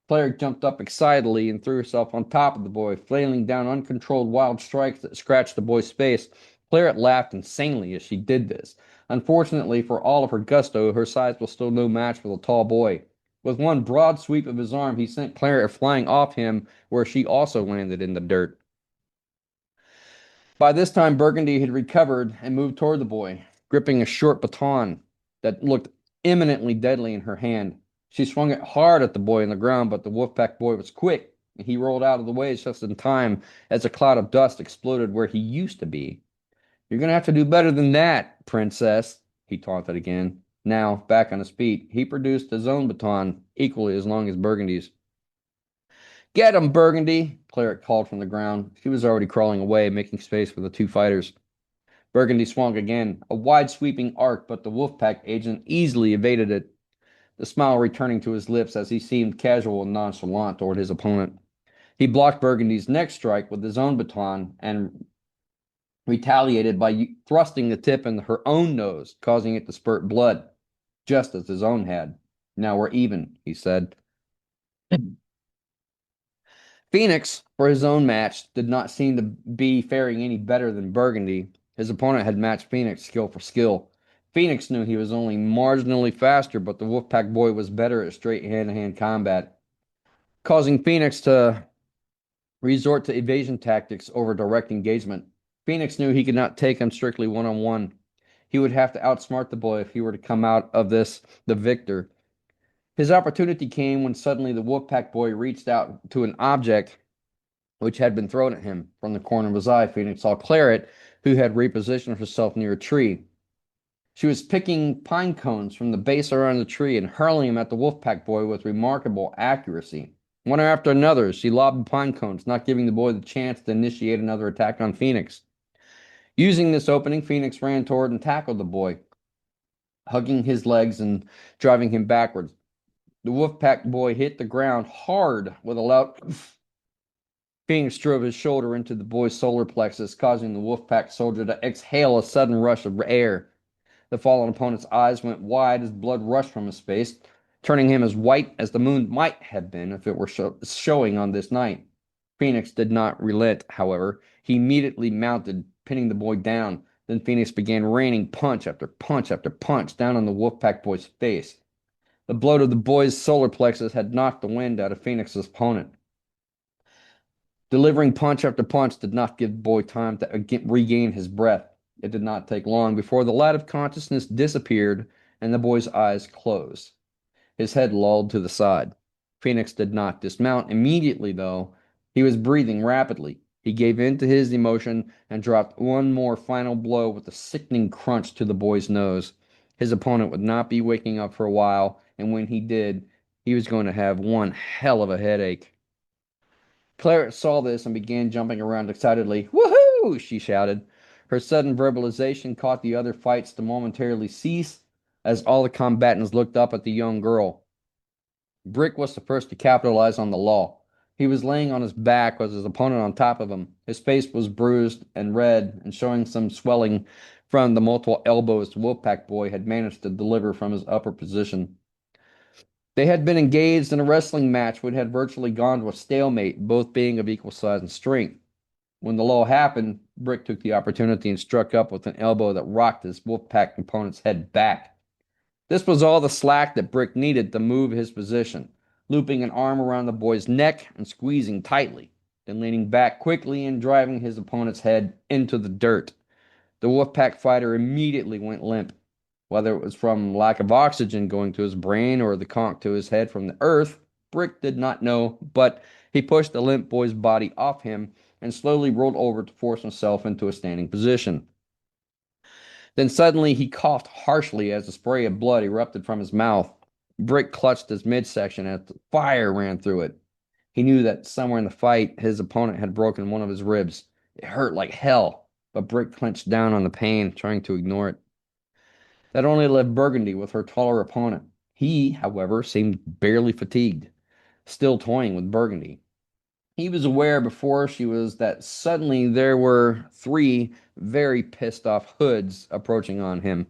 Claret jumped up excitedly and threw herself on top of the boy, flailing down uncontrolled wild strikes that scratched the boy's face. Claret laughed insanely as she did this. Unfortunately, for all of her gusto, her size was still no match for the tall boy. With one broad sweep of his arm, he sent Claret flying off him, where she also landed in the dirt. By this time, Burgundy had recovered and moved toward the boy, gripping a short baton that looked imminently deadly in her hand. She swung it hard at the boy on the ground, but the Wolfpack boy was quick, and he rolled out of the way just in time as a cloud of dust exploded where he used to be. "You're going to have to do better than that, princess," he taunted again. Now, back on his feet, he produced his own baton, equally as long as Burgundy's. "Get him, Burgundy!" Claret called from the ground. She was already crawling away, making space for the two fighters. Burgundy swung again, a wide sweeping arc, but the Wolfpack agent easily evaded it, the smile returning to his lips as he seemed casual and nonchalant toward his opponent. He blocked Burgundy's next strike with his own baton and retaliated by thrusting the tip in her own nose, causing it to spurt blood, just as his own had. "Now we're even," he said. Phoenix, for his own match, did not seem to be faring any better than Burgundy. His opponent had matched Phoenix skill for skill. Phoenix knew he was only marginally faster, but the Wolfpack boy was better at straight hand-to-hand combat, causing Phoenix to resort to evasion tactics over direct engagement. Phoenix knew he could not take him strictly one-on-one. He would have to outsmart the boy if he were to come out of this the victor. His opportunity came when suddenly the Wolfpack boy reached out to an object which had been thrown at him. From the corner of his eye, Phoenix saw Claret, who had repositioned herself near a tree. She was picking pine cones from the base around the tree and hurling them at the Wolfpack boy with remarkable accuracy. One after another, she lobbed the pine cones, not giving the boy the chance to initiate another attack on Phoenix. Using this opening, Phoenix ran toward and tackled the boy, hugging his legs and driving him backwards. The Wolfpack boy hit the ground hard with a loud Phoenix drove his shoulder into the boy's solar plexus, causing the Wolfpack soldier to exhale a sudden rush of air. The fallen opponent's eyes went wide as blood rushed from his face, turning him as white as the moon might have been if it were showing on this night. Phoenix did not relent, however. He immediately mounted, pinning the boy down. Then Phoenix began raining punch after punch after punch down on the Wolfpack boy's face. The blow to the boy's solar plexus had knocked the wind out of Phoenix's opponent. Delivering punch after punch did not give the boy time to regain his breath. It did not take long before the light of consciousness disappeared and the boy's eyes closed. His head lolled to the side. Phoenix did not dismount immediately, though. He was breathing rapidly. He gave in to his emotion and dropped one more final blow with a sickening crunch to the boy's nose. His opponent would not be waking up for a while, and when he did, he was going to have one hell of a headache. Claret saw this and began jumping around excitedly. "Woohoo!" she shouted. Her sudden verbalization caused the other fights to momentarily cease as all the combatants looked up at the young girl. Brick was the first to capitalize on the lull. He was laying on his back with his opponent on top of him. His face was bruised and red and showing some swelling from the multiple elbows the Wolfpack boy had managed to deliver from his upper position. They had been engaged in a wrestling match which had virtually gone to a stalemate, both being of equal size and strength. When the lull happened, Brick took the opportunity and struck up with an elbow that rocked his Wolfpack opponent's head back. This was all the slack that Brick needed to move his position, looping an arm around the boy's neck and squeezing tightly, then leaning back quickly and driving his opponent's head into the dirt. The Wolfpack fighter immediately went limp. Whether it was from lack of oxygen going to his brain or the conk to his head from the earth, Brick did not know, but he pushed the limp boy's body off him and slowly rolled over to force himself into a standing position. Then suddenly he coughed harshly as a spray of blood erupted from his mouth. Brick clutched his midsection as the fire ran through it. He knew that somewhere in the fight his opponent had broken one of his ribs. It hurt like hell, but Brick clenched down on the pain, trying to ignore it. That only left Burgundy with her taller opponent. He, however, seemed barely fatigued, still toying with Burgundy. He was aware before she was that suddenly there were three very pissed off hoods approaching on him.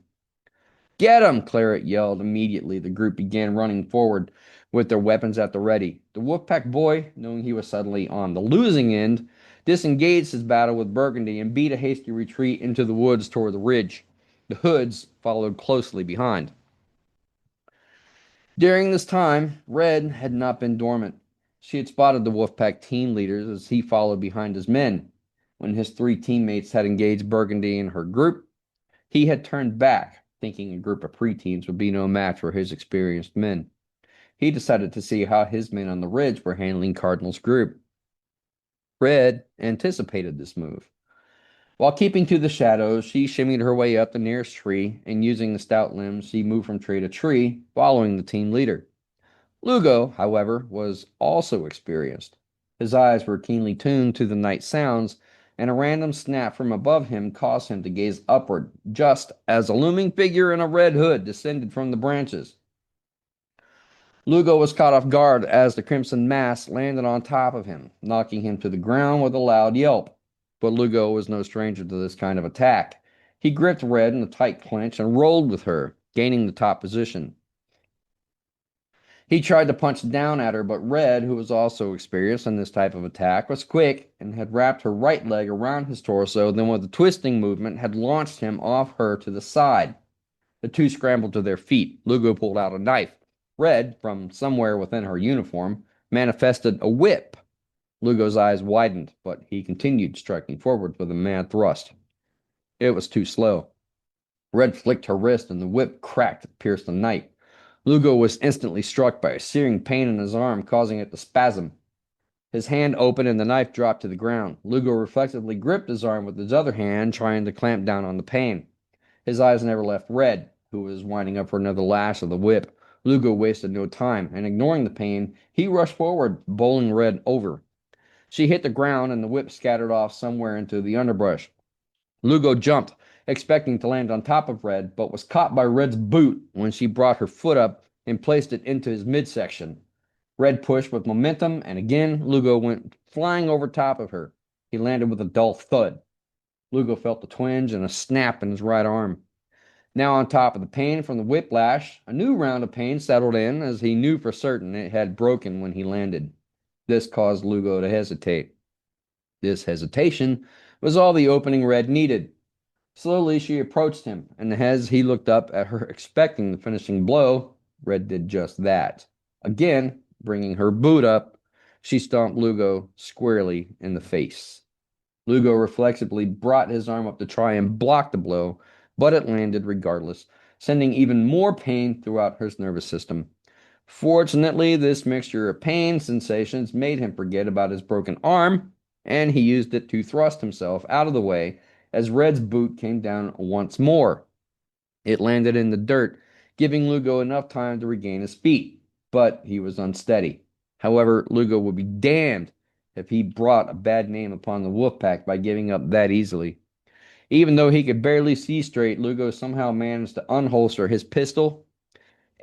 "Get him!" Claret yelled. Immediately, the group began running forward with their weapons at the ready. The Wolfpack boy, knowing he was suddenly on the losing end, disengaged his battle with Burgundy and beat a hasty retreat into the woods toward the ridge. The hoods followed closely behind. During this time, Red had not been dormant. She had spotted the Wolfpack team leaders as he followed behind his men. When his three teammates had engaged Burgundy and her group, he had turned back, thinking a group of preteens would be no match for his experienced men. He decided to see how his men on the ridge were handling Cardinal's group. Red anticipated this move. While keeping to the shadows, she shimmied her way up the nearest tree, and using the stout limbs, she moved from tree to tree, following the team leader. Lugo, however, was also experienced. His eyes were keenly tuned to the night sounds, and a random snap from above him caused him to gaze upward, just as a looming figure in a red hood descended from the branches. Lugo was caught off guard as the crimson mass landed on top of him, knocking him to the ground with a loud yelp. But Lugo was no stranger to this kind of attack. He gripped Red in a tight clinch and rolled with her, gaining the top position. He tried to punch down at her, but Red, who was also experienced in this type of attack, was quick and had wrapped her right leg around his torso, then with a twisting movement had launched him off her to the side. The two scrambled to their feet. Lugo pulled out a knife. Red, from somewhere within her uniform, manifested a whip. Lugo's eyes widened, but he continued striking forward with a mad thrust. It was too slow. Red flicked her wrist, and the whip cracked and pierced the night. Lugo was instantly struck by a searing pain in his arm, causing it to spasm. His hand opened, and the knife dropped to the ground. Lugo reflexively gripped his arm with his other hand, trying to clamp down on the pain. His eyes never left Red, who was winding up for another lash of the whip. Lugo wasted no time, and ignoring the pain, he rushed forward, bowling Red over. She hit the ground, and the whip scattered off somewhere into the underbrush. Lugo jumped, expecting to land on top of Red, but was caught by Red's boot when she brought her foot up and placed it into his midsection. Red pushed with momentum, and again Lugo went flying over top of her. He landed with a dull thud. Lugo felt a twinge and a snap in his right arm. Now on top of the pain from the whiplash, a new round of pain settled in as he knew for certain it had broken when he landed. This caused Lugo to hesitate. This hesitation was all the opening Red needed. Slowly, she approached him, and as he looked up at her, expecting the finishing blow, Red did just that. Again, bringing her boot up, she stomped Lugo squarely in the face. Lugo reflexively brought his arm up to try and block the blow, but it landed regardless, sending even more pain throughout his nervous system. Fortunately, this mixture of pain sensations made him forget about his broken arm, and he used it to thrust himself out of the way as Red's boot came down once more. It landed in the dirt, giving Lugo enough time to regain his feet, but he was unsteady. However, Lugo would be damned if he brought a bad name upon the wolf pack by giving up that easily. Even though he could barely see straight, Lugo somehow managed to unholster his pistol.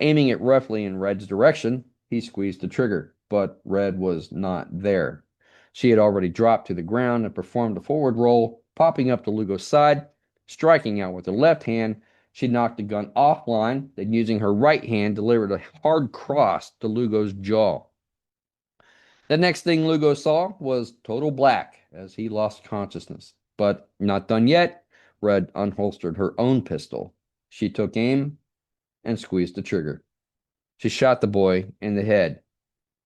Aiming it roughly in Red's direction, he squeezed the trigger, but Red was not there. She had already dropped to the ground and performed a forward roll, popping up to Lugo's side, striking out with her left hand. She knocked the gun offline, then using her right hand, delivered a hard cross to Lugo's jaw. The next thing Lugo saw was total black as he lost consciousness. But not done yet, Red unholstered her own pistol. She took aim and squeezed the trigger. She shot the boy in the head.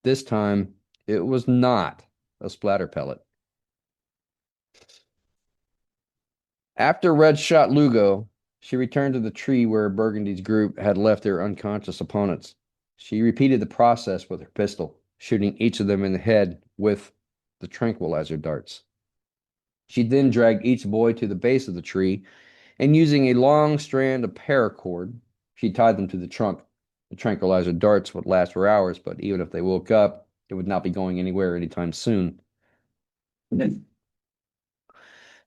This time, it was not a splatter pellet. After Red shot Lugo, she returned to the tree where Burgundy's group had left their unconscious opponents. She repeated the process with her pistol, shooting each of them in the head with the tranquilizer darts. She then dragged each boy to the base of the tree, and using a long strand of paracord, she tied them to the trunk. The tranquilizer darts would last for hours, but even if they woke up, it would not be going anywhere anytime soon. The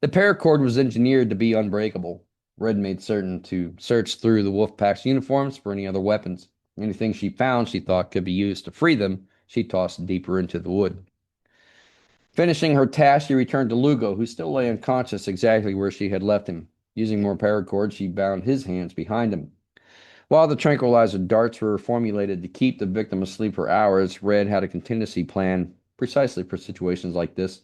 paracord was engineered to be unbreakable. Red made certain to search through the Wolfpack's uniforms for any other weapons. Anything she found she thought could be used to free them, she tossed deeper into the wood. Finishing her task, she returned to Lugo, who still lay unconscious exactly where she had left him. Using more paracord, she bound his hands behind him. While the tranquilizer darts were formulated to keep the victim asleep for hours, Red had a contingency plan precisely for situations like this.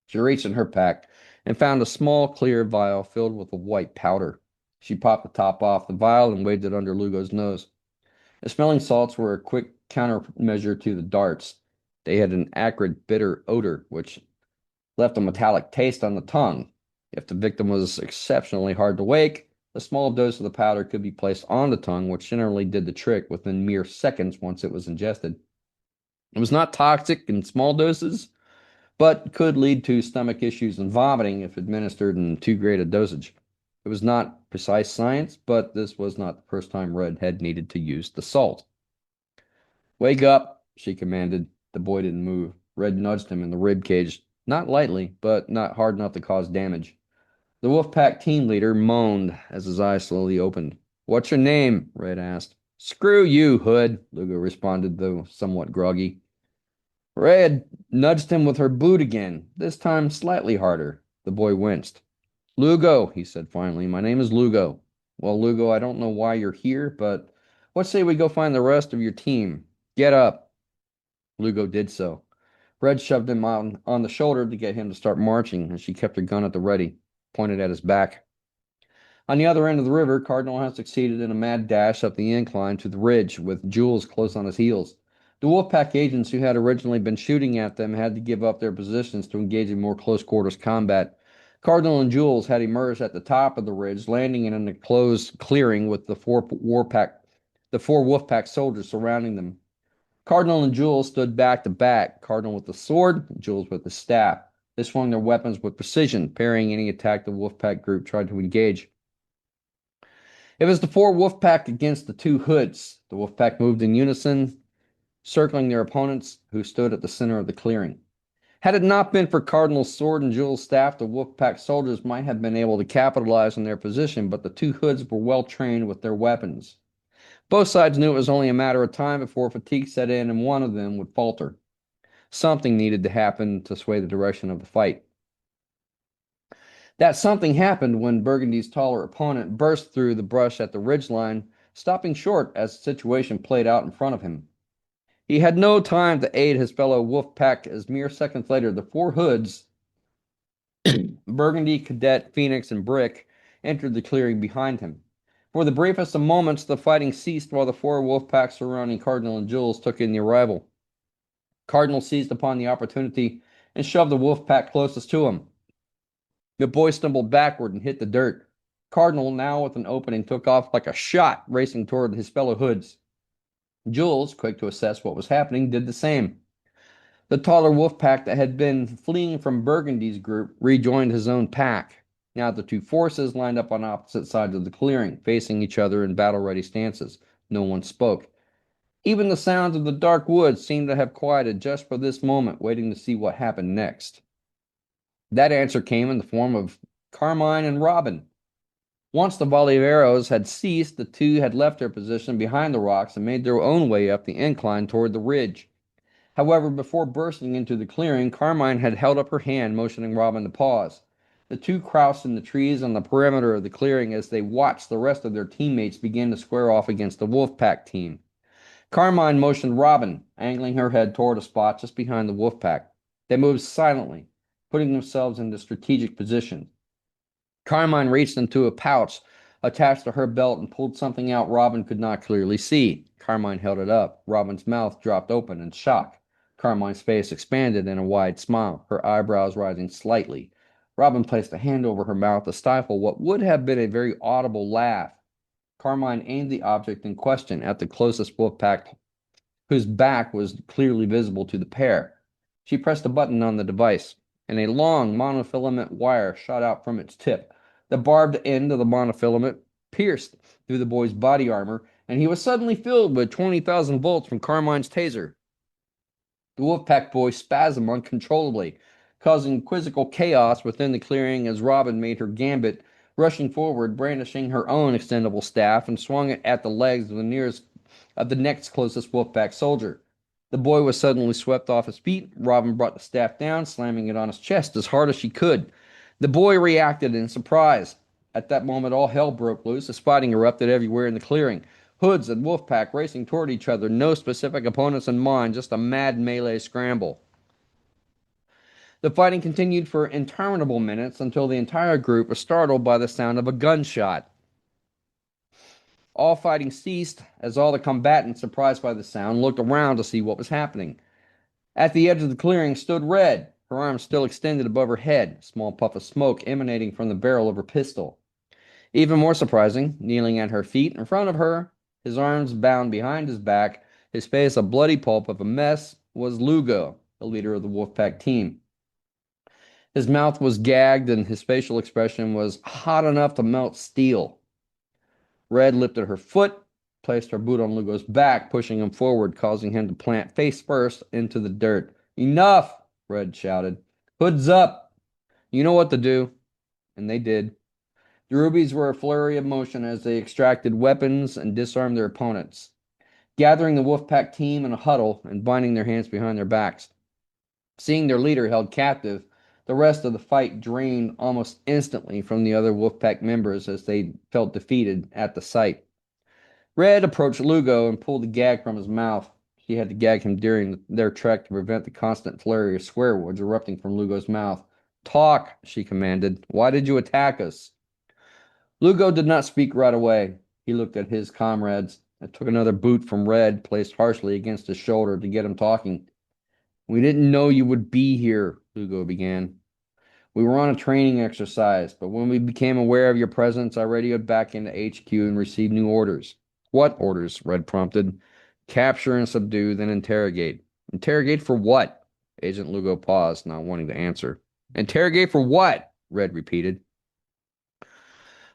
She reached in her pack and found a small clear vial filled with a white powder. She popped the top off the vial and waved it under Lugo's nose. The smelling salts were a quick countermeasure to the darts. They had an acrid, bitter odor, which left a metallic taste on the tongue. If the victim was exceptionally hard to wake, a small dose of the powder could be placed on the tongue, which generally did the trick within mere seconds once it was ingested. It was not toxic in small doses, but could lead to stomach issues and vomiting if administered in too great a dosage. It was not precise science, but this was not the first time Red had needed to use the salt. Wake up, she commanded. The boy didn't move. Red nudged him in the rib cage, not lightly, but not hard enough to cause damage. The Wolfpack team leader moaned as his eyes slowly opened. What's your name? Red asked. Screw you, Hood, Lugo responded, though somewhat groggy. Red nudged him with her boot again, this time slightly harder. The boy winced. Lugo, he said finally. My name is Lugo. Well, Lugo, I don't know why you're here, but what say we go find the rest of your team? Get up. Lugo did so. Red shoved him on the shoulder to get him to start marching, and she kept her gun at the ready, pointed at his back. On the other end of the river, Cardinal had succeeded in a mad dash up the incline to the ridge, with Jules close on his heels. The Wolfpack agents who had originally been shooting at them had to give up their positions to engage in more close quarters combat. Cardinal and Jules had emerged at the top of the ridge, landing in an enclosed clearing with the four Wolfpack soldiers surrounding them. Cardinal and Jules stood back to back, Cardinal with the sword, Jules with the staff. They swung their weapons with precision, parrying any attack the Wolfpack group tried to engage. It was the four Wolfpack against the two Hoods. The Wolfpack moved in unison, circling their opponents, who stood at the center of the clearing. Had it not been for Cardinal's sword and Jules' staff, the Wolfpack soldiers might have been able to capitalize on their position, but the two Hoods were well trained with their weapons. Both sides knew it was only a matter of time before fatigue set in and one of them would falter. Something needed to happen to sway the direction of the fight. That something happened when Burgundy's taller opponent burst through the brush at the ridgeline, stopping short as the situation played out in front of him. He had no time to aid his fellow wolf pack, as mere seconds later the four Hoods Burgundy, Cadet, Phoenix, and Brick entered the clearing behind him. For the briefest of moments, the fighting ceased while the four wolf packs surrounding Cardinal and Jules took in the arrival. Cardinal seized upon the opportunity and shoved the wolf pack closest to him. The boy stumbled backward and hit the dirt. Cardinal, now with an opening, took off like a shot, racing toward his fellow hoods. Jules, quick to assess what was happening, did the same. The taller wolf pack that had been fleeing from Burgundy's group rejoined his own pack. Now the two forces lined up on opposite sides of the clearing, facing each other in battle-ready stances. No one spoke. Even the sounds of the dark woods seemed to have quieted just for this moment, waiting to see what happened next. That answer came in the form of Carmine and Robin. Once the volley of arrows had ceased, the two had left their position behind the rocks and made their own way up the incline toward the ridge. However, before bursting into the clearing, Carmine had held up her hand, motioning Robin to pause. The two crouched in the trees on the perimeter of the clearing as they watched the rest of their teammates begin to square off against the Wolfpack team. Carmine motioned Robin, angling her head toward a spot just behind the Wolfpack. They moved silently, putting themselves into strategic position. Carmine reached into a pouch attached to her belt and pulled something out Robin could not clearly see. Carmine held it up. Robin's mouth dropped open in shock. Carmine's face expanded in a wide smile, her eyebrows rising slightly. Robin placed a hand over her mouth to stifle what would have been a very audible laugh. Carmine aimed the object in question at the closest Wolfpack, whose back was clearly visible to the pair. She pressed a button on the device, and a long monofilament wire shot out from its tip. The barbed end of the monofilament pierced through the boy's body armor, and he was suddenly filled with 20,000 volts from Carmine's taser. The Wolfpack boy spasmed uncontrollably, causing quizzical chaos within the clearing as Robin made her gambit, rushing forward, brandishing her own extendable staff, and swung it at the legs of the next closest Wolfpack soldier. The boy was suddenly swept off his feet. Robin brought the staff down, slamming it on his chest as hard as she could. The boy reacted in surprise. At that moment, all hell broke loose as fighting erupted everywhere in the clearing. Hoods and Wolfpack racing toward each other, no specific opponents in mind, just a mad melee scramble. The fighting continued for interminable minutes until the entire group was startled by the sound of a gunshot. All fighting ceased as all the combatants, surprised by the sound, looked around to see what was happening. At the edge of the clearing stood Red, her arms still extended above her head, a small puff of smoke emanating from the barrel of her pistol. Even more surprising, kneeling at her feet in front of her, his arms bound behind his back, his face a bloody pulp of a mess, was Lugo, the leader of the Wolfpack team. His mouth was gagged and his facial expression was hot enough to melt steel. Red lifted her foot, placed her boot on Lugo's back, pushing him forward, causing him to plant face first into the dirt. "Enough!" Red shouted. "Hoods up! You know what to do." And they did. The rubies were a flurry of motion as they extracted weapons and disarmed their opponents, gathering the Wolfpack team in a huddle and binding their hands behind their backs. Seeing their leader held captive, the rest of the fight drained almost instantly from the other Wolfpack members as they felt defeated at the sight. Red approached Lugo and pulled the gag from his mouth. She had to gag him during their trek to prevent the constant flurry of swear words erupting from Lugo's mouth. "Talk," she commanded. "Why did you attack us?" Lugo did not speak right away. He looked at his comrades and took another boot from Red, placed harshly against his shoulder to get him talking. "We didn't know you would be here," Lugo began. "We were on a training exercise, but when we became aware of your presence, I radioed back into HQ and received new orders." "What orders?" Red prompted. "Capture and subdue, then interrogate." "Interrogate for what?" Agent Lugo paused, not wanting to answer. "Interrogate for what?" Red repeated.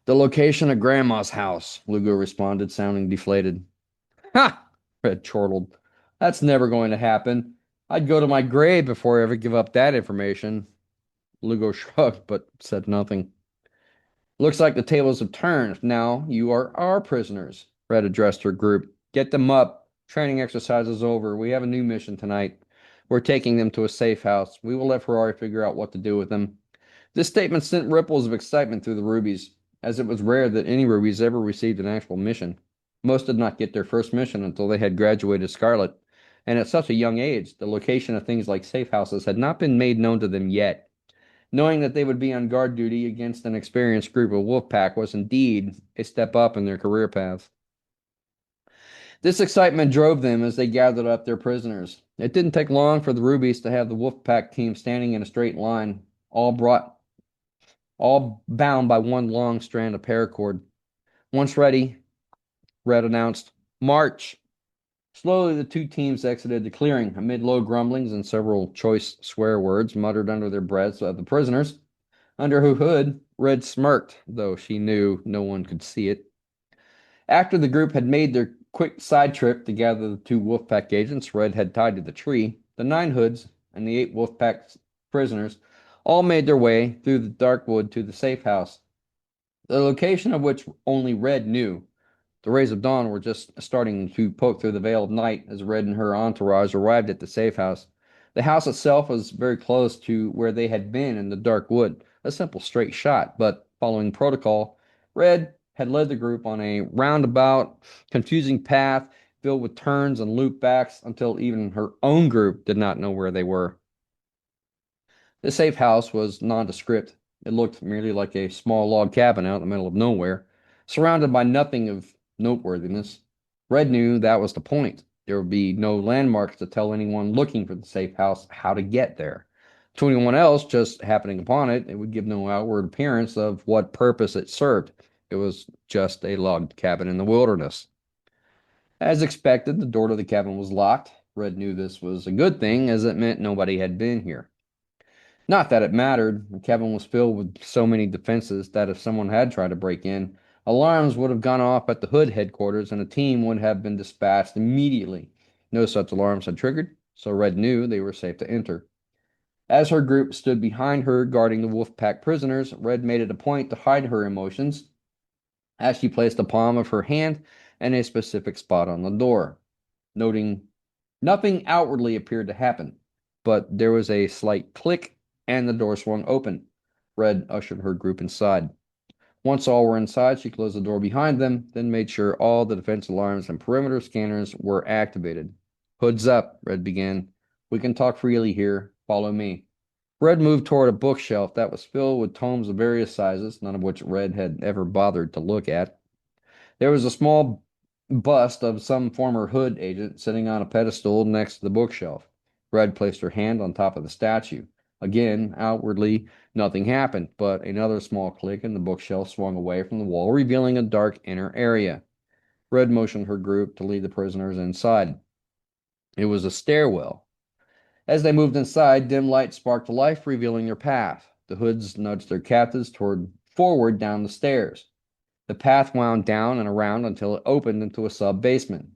"The location of Grandma's house," Lugo responded, sounding deflated. "Ha!" Red chortled. "That's never going to happen. I'd go to my grave before I ever give up that information." Lugo shrugged, but said nothing. "Looks like the tables have turned. Now you are our prisoners." Red addressed her group. "Get them up. Training exercise is over. We have a new mission tonight. We're taking them to a safe house. We will let Ferrari figure out what to do with them." This statement sent ripples of excitement through the rubies, as it was rare that any rubies ever received an actual mission. Most did not get their first mission until they had graduated Scarlet, and at such a young age, the location of things like safe houses had not been made known to them yet. Knowing that they would be on guard duty against an experienced group of wolf pack was indeed a step up in their career paths. This excitement drove them as they gathered up their prisoners. It didn't take long for the Rubies to have the wolf pack team standing in a straight line, all bound by one long strand of paracord. Once ready, Red announced, "March." Slowly, the two teams exited the clearing, amid low grumblings and several choice swear words muttered under their breaths of the prisoners. Under her hood, Red smirked, though she knew no one could see it. After the group had made their quick side trip to gather the two Wolfpack agents Red had tied to the tree, the 9 hoods and the 8 Wolfpack prisoners all made their way through the dark wood to the safe house, the location of which only Red knew. The rays of dawn were just starting to poke through the veil of night as Red and her entourage arrived at the safe house. The house itself was very close to where they had been in the dark wood, a simple straight shot, but following protocol, Red had led the group on a roundabout, confusing path filled with turns and loopbacks until even her own group did not know where they were. The safe house was nondescript. It looked merely like a small log cabin out in the middle of nowhere, surrounded by nothing of noteworthiness. Red knew that was the point. There would be no landmarks to tell anyone looking for the safe house how to get there. To anyone else just happening upon it, it would give no outward appearance of what purpose it served. It was just a log cabin in the wilderness. As expected, the door to the cabin was locked. Red knew this was a good thing, as it meant nobody had been here. Not that it mattered. The cabin was filled with so many defenses that if someone had tried to break in, alarms would have gone off at the Hood headquarters and a team would have been dispatched immediately. No such alarms had triggered, so Red knew they were safe to enter. As her group stood behind her guarding the Wolfpack prisoners, Red made it a point to hide her emotions as she placed the palm of her hand in a specific spot on the door, noting nothing outwardly appeared to happen, but there was a slight click and the door swung open. Red ushered her group inside. Once all were inside, she closed the door behind them, then made sure all the defense alarms and perimeter scanners were activated. "Hoods up," Red began. "We can talk freely here. Follow me." Red moved toward a bookshelf that was filled with tomes of various sizes, none of which Red had ever bothered to look at. There was a small bust of some former Hood agent sitting on a pedestal next to the bookshelf. Red placed her hand on top of the statue. Again, outwardly, nothing happened, but another small click and the bookshelf swung away from the wall, revealing a dark inner area. Red motioned her group to lead the prisoners inside. It was a stairwell. As they moved inside, dim light sparked to life, revealing their path. The Hoods nudged their captives forward down the stairs. The path wound down and around until it opened into a sub-basement.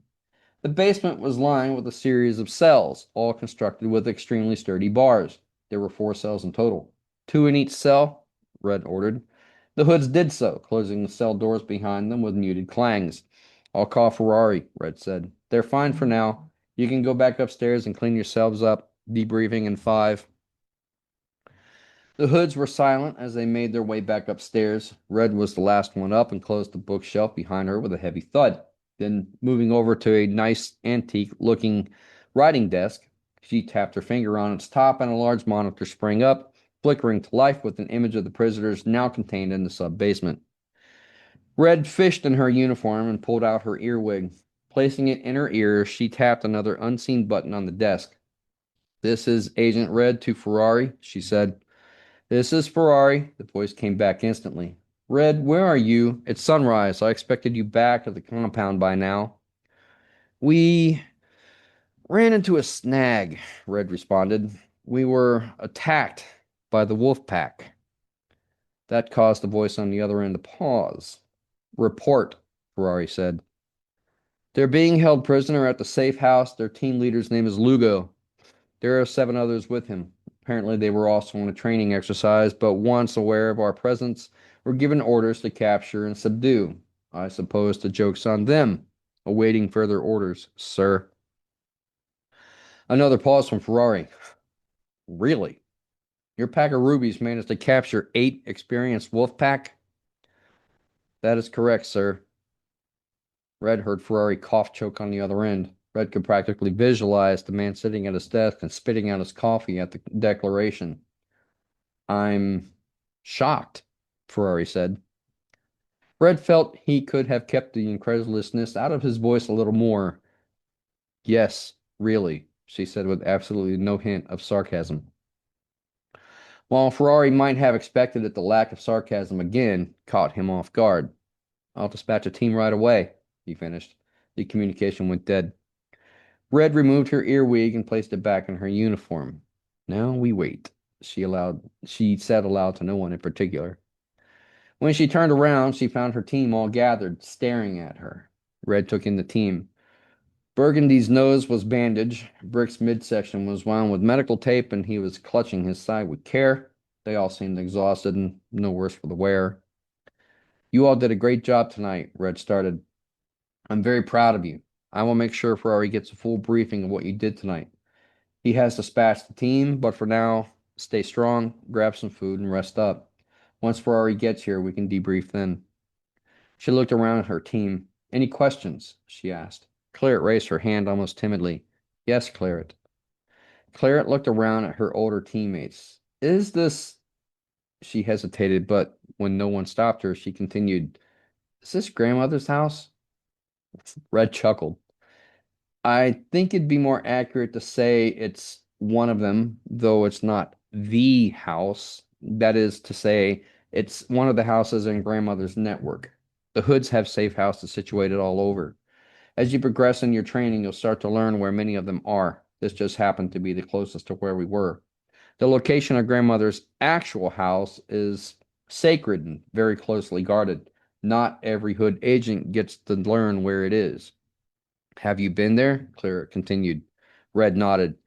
The basement was lined with a series of cells, all constructed with extremely sturdy bars. There were 4 cells in total. 2 in each cell, Red ordered. The Hoods did so, closing the cell doors behind them with muted clangs. "I'll call Ferrari," Red said. "They're fine for now. You can go back upstairs and clean yourselves up. Debriefing in 5." The Hoods were silent as they made their way back upstairs. Red was the last one up and closed the bookshelf behind her with a heavy thud. Then, moving over to a nice antique-looking writing desk, she tapped her finger on its top and a large monitor sprang up, flickering to life with an image of the prisoners now contained in the sub-basement. Red fished in her uniform and pulled out her earwig. Placing it in her ear, she tapped another unseen button on the desk. "This is Agent Red to Ferrari," she said. "This is Ferrari." The voice came back instantly. "Red, where are you? It's sunrise. I expected you back at the compound by now." "We ran into a snag," Red responded. "We were attacked by the wolf pack." That caused the voice on the other end to pause. "Report," Ferrari said. "They're being held prisoner at the safe house. Their team leader's name is Lugo. There are 7 others with him. Apparently they were also on a training exercise, but once aware of our presence, were given orders to capture and subdue. I suppose the joke's on them. Awaiting further orders, sir." Another pause from Ferrari. "Really? Your pack of rubies managed to capture 8 experienced wolf pack?" "That is correct, sir." Red heard Ferrari cough choke on the other end. Red could practically visualize the man sitting at his desk and spitting out his coffee at the declaration. I'm shocked, Ferrari said. Red felt he could have kept the incredulousness out of his voice a little more. Yes, really, she said with absolutely no hint of sarcasm. While Ferrari might have expected that the lack of sarcasm again caught him off guard. I'll dispatch a team right away, he finished. The communication went dead. Red removed her earwig and placed it back in her uniform. Now we wait, she said aloud to no one in particular. When she turned around, she found her team all gathered, staring at her. Red took in the team. Burgundy's nose was bandaged, Brick's midsection was wound with medical tape, and he was clutching his side with care. They all seemed exhausted and no worse for the wear. You all did a great job tonight, Red started. I'm very proud of you. I will make sure Ferrari gets a full briefing of what you did tonight. He has dispatched the team, but for now, stay strong, grab some food, and rest up. Once Ferrari gets here, we can debrief then. She looked around at her team. Any questions? She asked. Claret raised her hand almost timidly. Yes, Claret. Claret looked around at her older teammates. Is this... She hesitated, but when no one stopped her, she continued, Is this grandmother's house? Red chuckled. I think it'd be more accurate to say it's one of them, though it's not the house. That is to say, it's one of the houses in grandmother's network. The Hoods have safe houses situated all over. As you progress in your training, you'll start to learn where many of them are. This just happened to be the closest to where we were. The location of grandmother's actual house is sacred and very closely guarded. Not every Hood agent gets to learn where it is. Have you been there? Claire continued. Red nodded.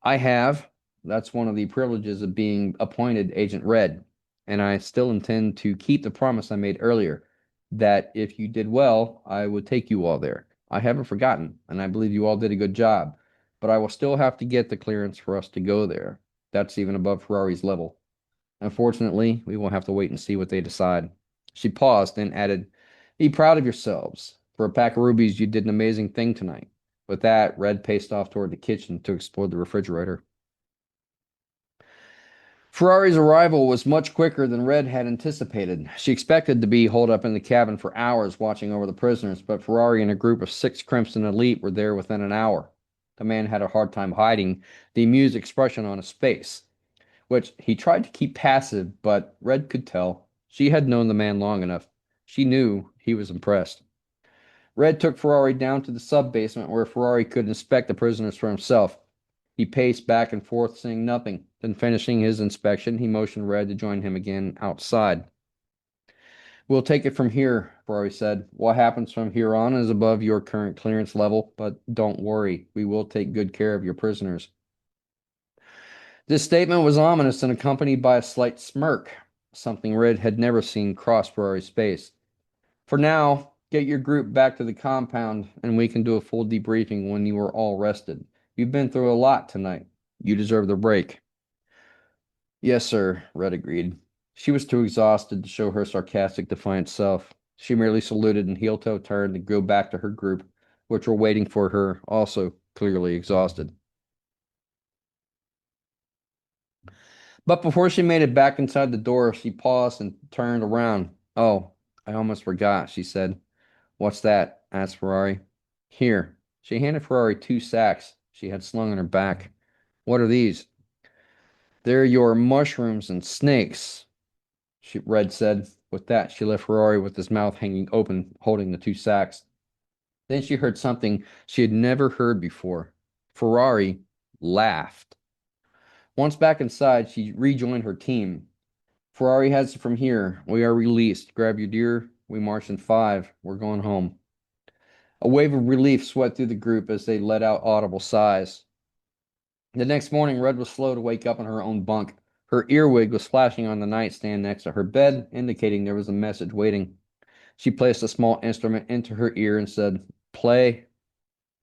I have. That's one of the privileges of being appointed Agent Red. And I still intend to keep the promise I made earlier that if you did well, I would take you all there. I haven't forgotten, and I believe you all did a good job. But I will still have to get the clearance for us to go there. That's even above Ferrari's level. Unfortunately, we will have to wait and see what they decide. She paused, then added, Be proud of yourselves. For a pack of rubies, you did an amazing thing tonight. With that, Red paced off toward the kitchen to explore the refrigerator. Ferrari's arrival was much quicker than Red had anticipated. She expected to be holed up in the cabin for hours watching over the prisoners, but Ferrari and a group of 6 Crimson Elite were there within an hour. The man had a hard time hiding the amused expression on his face, which he tried to keep passive, but Red could tell. She had known the man long enough. She knew he was impressed. Red took Ferrari down to the sub-basement where Ferrari could inspect the prisoners for himself. He paced back and forth, saying nothing. Then, finishing his inspection, he motioned Red to join him again outside. We'll take it from here, Ferrari said. What happens from here on is above your current clearance level, but don't worry, we will take good care of your prisoners. This statement was ominous and accompanied by a slight smirk, something Red had never seen cross Ferrari's face. For now, get your group back to the compound, and we can do a full debriefing when you are all rested. You've been through a lot tonight. You deserve the break. Yes, sir, Red agreed. She was too exhausted to show her sarcastic, defiant self. She merely saluted and heel-toe turned to go back to her group, which were waiting for her, also clearly exhausted. But before she made it back inside the door, she paused and turned around. Oh, I almost forgot, she said. What's that? Asked Ferrari. Here. She handed Ferrari 2 sacks she had slung on her back. What are these? They're your mushrooms and snakes, Red said. With that, she left Ferrari with his mouth hanging open, holding the 2 sacks. Then she heard something she had never heard before. Ferrari laughed. Once back inside, she rejoined her team. Ferrari heads from here. We are released. Grab your gear. We march in 5. We're going home. A wave of relief swept through the group as they let out audible sighs. The next morning, Red was slow to wake up in her own bunk. Her earwig was flashing on the nightstand next to her bed, indicating there was a message waiting. She placed a small instrument into her ear and said, Play.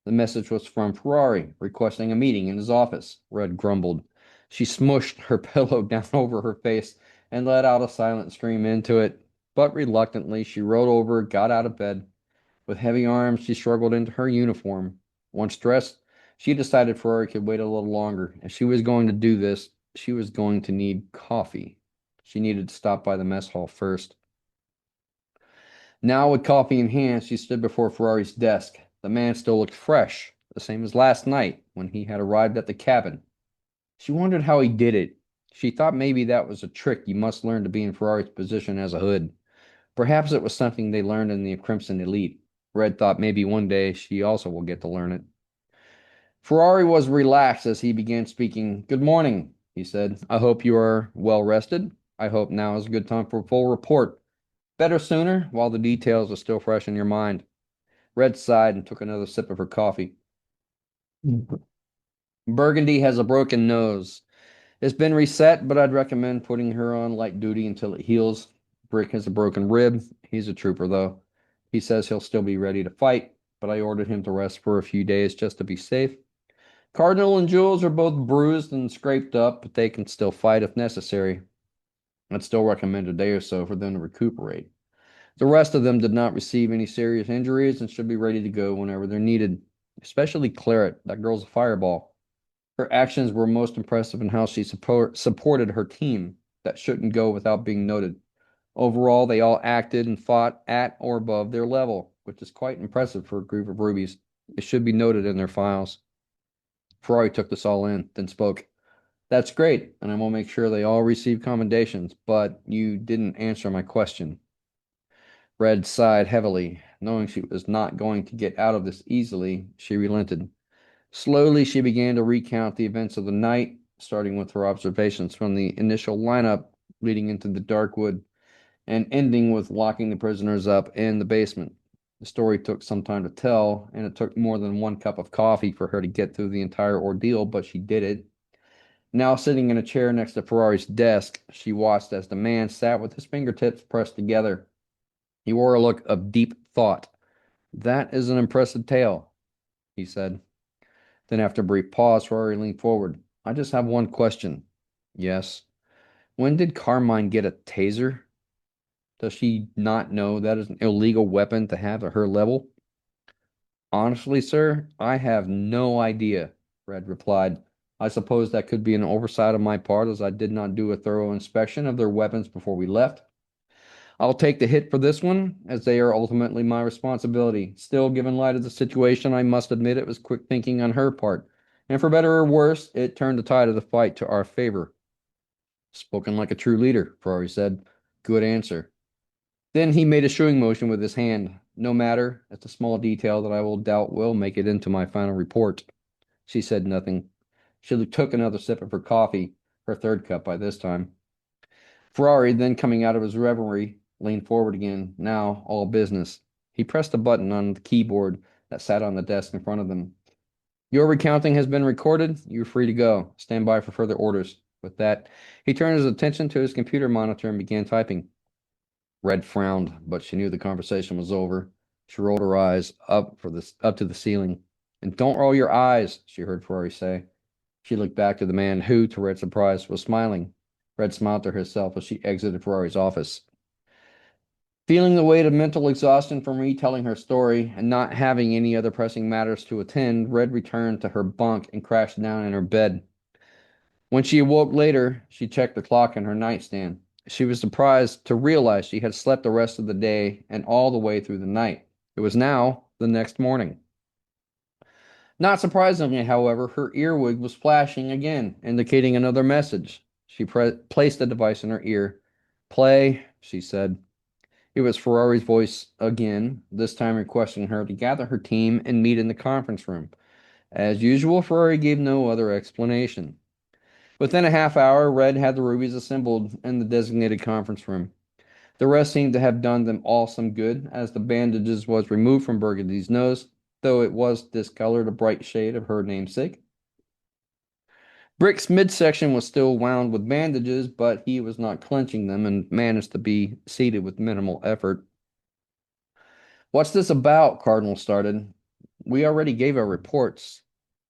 The message was from Ferrari, requesting a meeting in his office. Red grumbled. She smushed her pillow down over her face and let out a silent scream into it. But reluctantly, she rolled over, got out of bed. With heavy arms, she struggled into her uniform. Once dressed, she decided Ferrari could wait a little longer. If she was going to do this, she was going to need coffee. She needed to stop by the mess hall first. Now, with coffee in hand, she stood before Ferrari's desk. The man still looked fresh, the same as last night when he had arrived at the cabin. She wondered how he did it. She thought maybe that was a trick you must learn to be in Ferrari's position as a hood. Perhaps it was something they learned in the Crimson Elite. Red thought maybe one day she also will get to learn it. Ferrari was relaxed as he began speaking. "Good morning," he said. "I hope you are well rested. I hope now is a good time for a full report. Better sooner, while the details are still fresh in your mind." Red sighed and took another sip of her coffee. "Burgundy has a broken nose. It's been reset, but I'd recommend putting her on light duty until it heals. Brick has a broken rib. He's a trooper, though. He says he'll still be ready to fight, but I ordered him to rest for a few days just to be safe. Cardinal and Jules are both bruised and scraped up, but they can still fight if necessary. I'd still recommend a day or so for them to recuperate. The rest of them did not receive any serious injuries and should be ready to go whenever they're needed, especially Claret. That girl's a fireball. Her actions were most impressive in how she supported her team. That shouldn't go without being noted. Overall, they all acted and fought at or above their level, which is quite impressive for a group of rubies. It should be noted in their files." Ferrari took this all in, then spoke. "That's great, and I will make sure they all receive commendations, but you didn't answer my question." Red sighed heavily. Knowing she was not going to get out of this easily, she relented. Slowly, she began to recount the events of the night, starting with her observations from the initial lineup leading into the dark wood and ending with locking the prisoners up in the basement. The story took some time to tell, and it took more than one cup of coffee for her to get through the entire ordeal, but she did it. Now, sitting in a chair next to Ferrari's desk, she watched as the man sat with his fingertips pressed together. He wore a look of deep thought. "That is an impressive tale," he said. Then, after a brief pause, Ferrari leaned forward. "I just have one question." "Yes." "When did Carmine get a taser? Does she not know that is an illegal weapon to have at her level?" "Honestly, sir, I have no idea," Red replied. "I suppose that could be an oversight on my part, as I did not do a thorough inspection of their weapons before we left. I'll take the hit for this one, as they are ultimately my responsibility. Still, given light of the situation, I must admit it was quick thinking on her part, and for better or worse, it turned the tide of the fight to our favor." "Spoken like a true leader," Ferrari said. "Good answer." Then he made a shooing motion with his hand. "No matter. It's a small detail that I will doubt will make it into my final report." She said nothing. She took another sip of her coffee, her third cup by this time. Ferrari, then coming out of his reverie, leaned forward again, now all business. He pressed a button on the keyboard that sat on the desk in front of them. "Your recounting has been recorded. You're free to go. Stand by for further orders." With that, he turned his attention to his computer monitor and began typing. Red frowned, but she knew the conversation was over. She rolled her eyes up to the ceiling. "And don't roll your eyes," she heard Ferrari say. She looked back to the man who, to Red's surprise, was smiling. Red smiled to herself as she exited Ferrari's office. Feeling the weight of mental exhaustion from retelling her story and not having any other pressing matters to attend, Red returned to her bunk and crashed down in her bed. When she awoke later, she checked the clock in her nightstand. She was surprised to realize she had slept the rest of the day and all the way through the night. It was now the next morning. Not surprisingly, however, her earwig was flashing again, indicating another message. She placed the device in her ear. "Play," she said. It was Ferrari's voice again, this time requesting her to gather her team and meet in the conference room. As usual, Ferrari gave no other explanation. Within a half hour, Red had the rubies assembled in the designated conference room. The rest seemed to have done them all some good, as the bandages was removed from Burgundy's nose, though it was discolored a bright shade of her namesake. Brick's midsection was still wound with bandages, but he was not clenching them and managed to be seated with minimal effort. "What's this about?" Cardinal started. "We already gave our reports."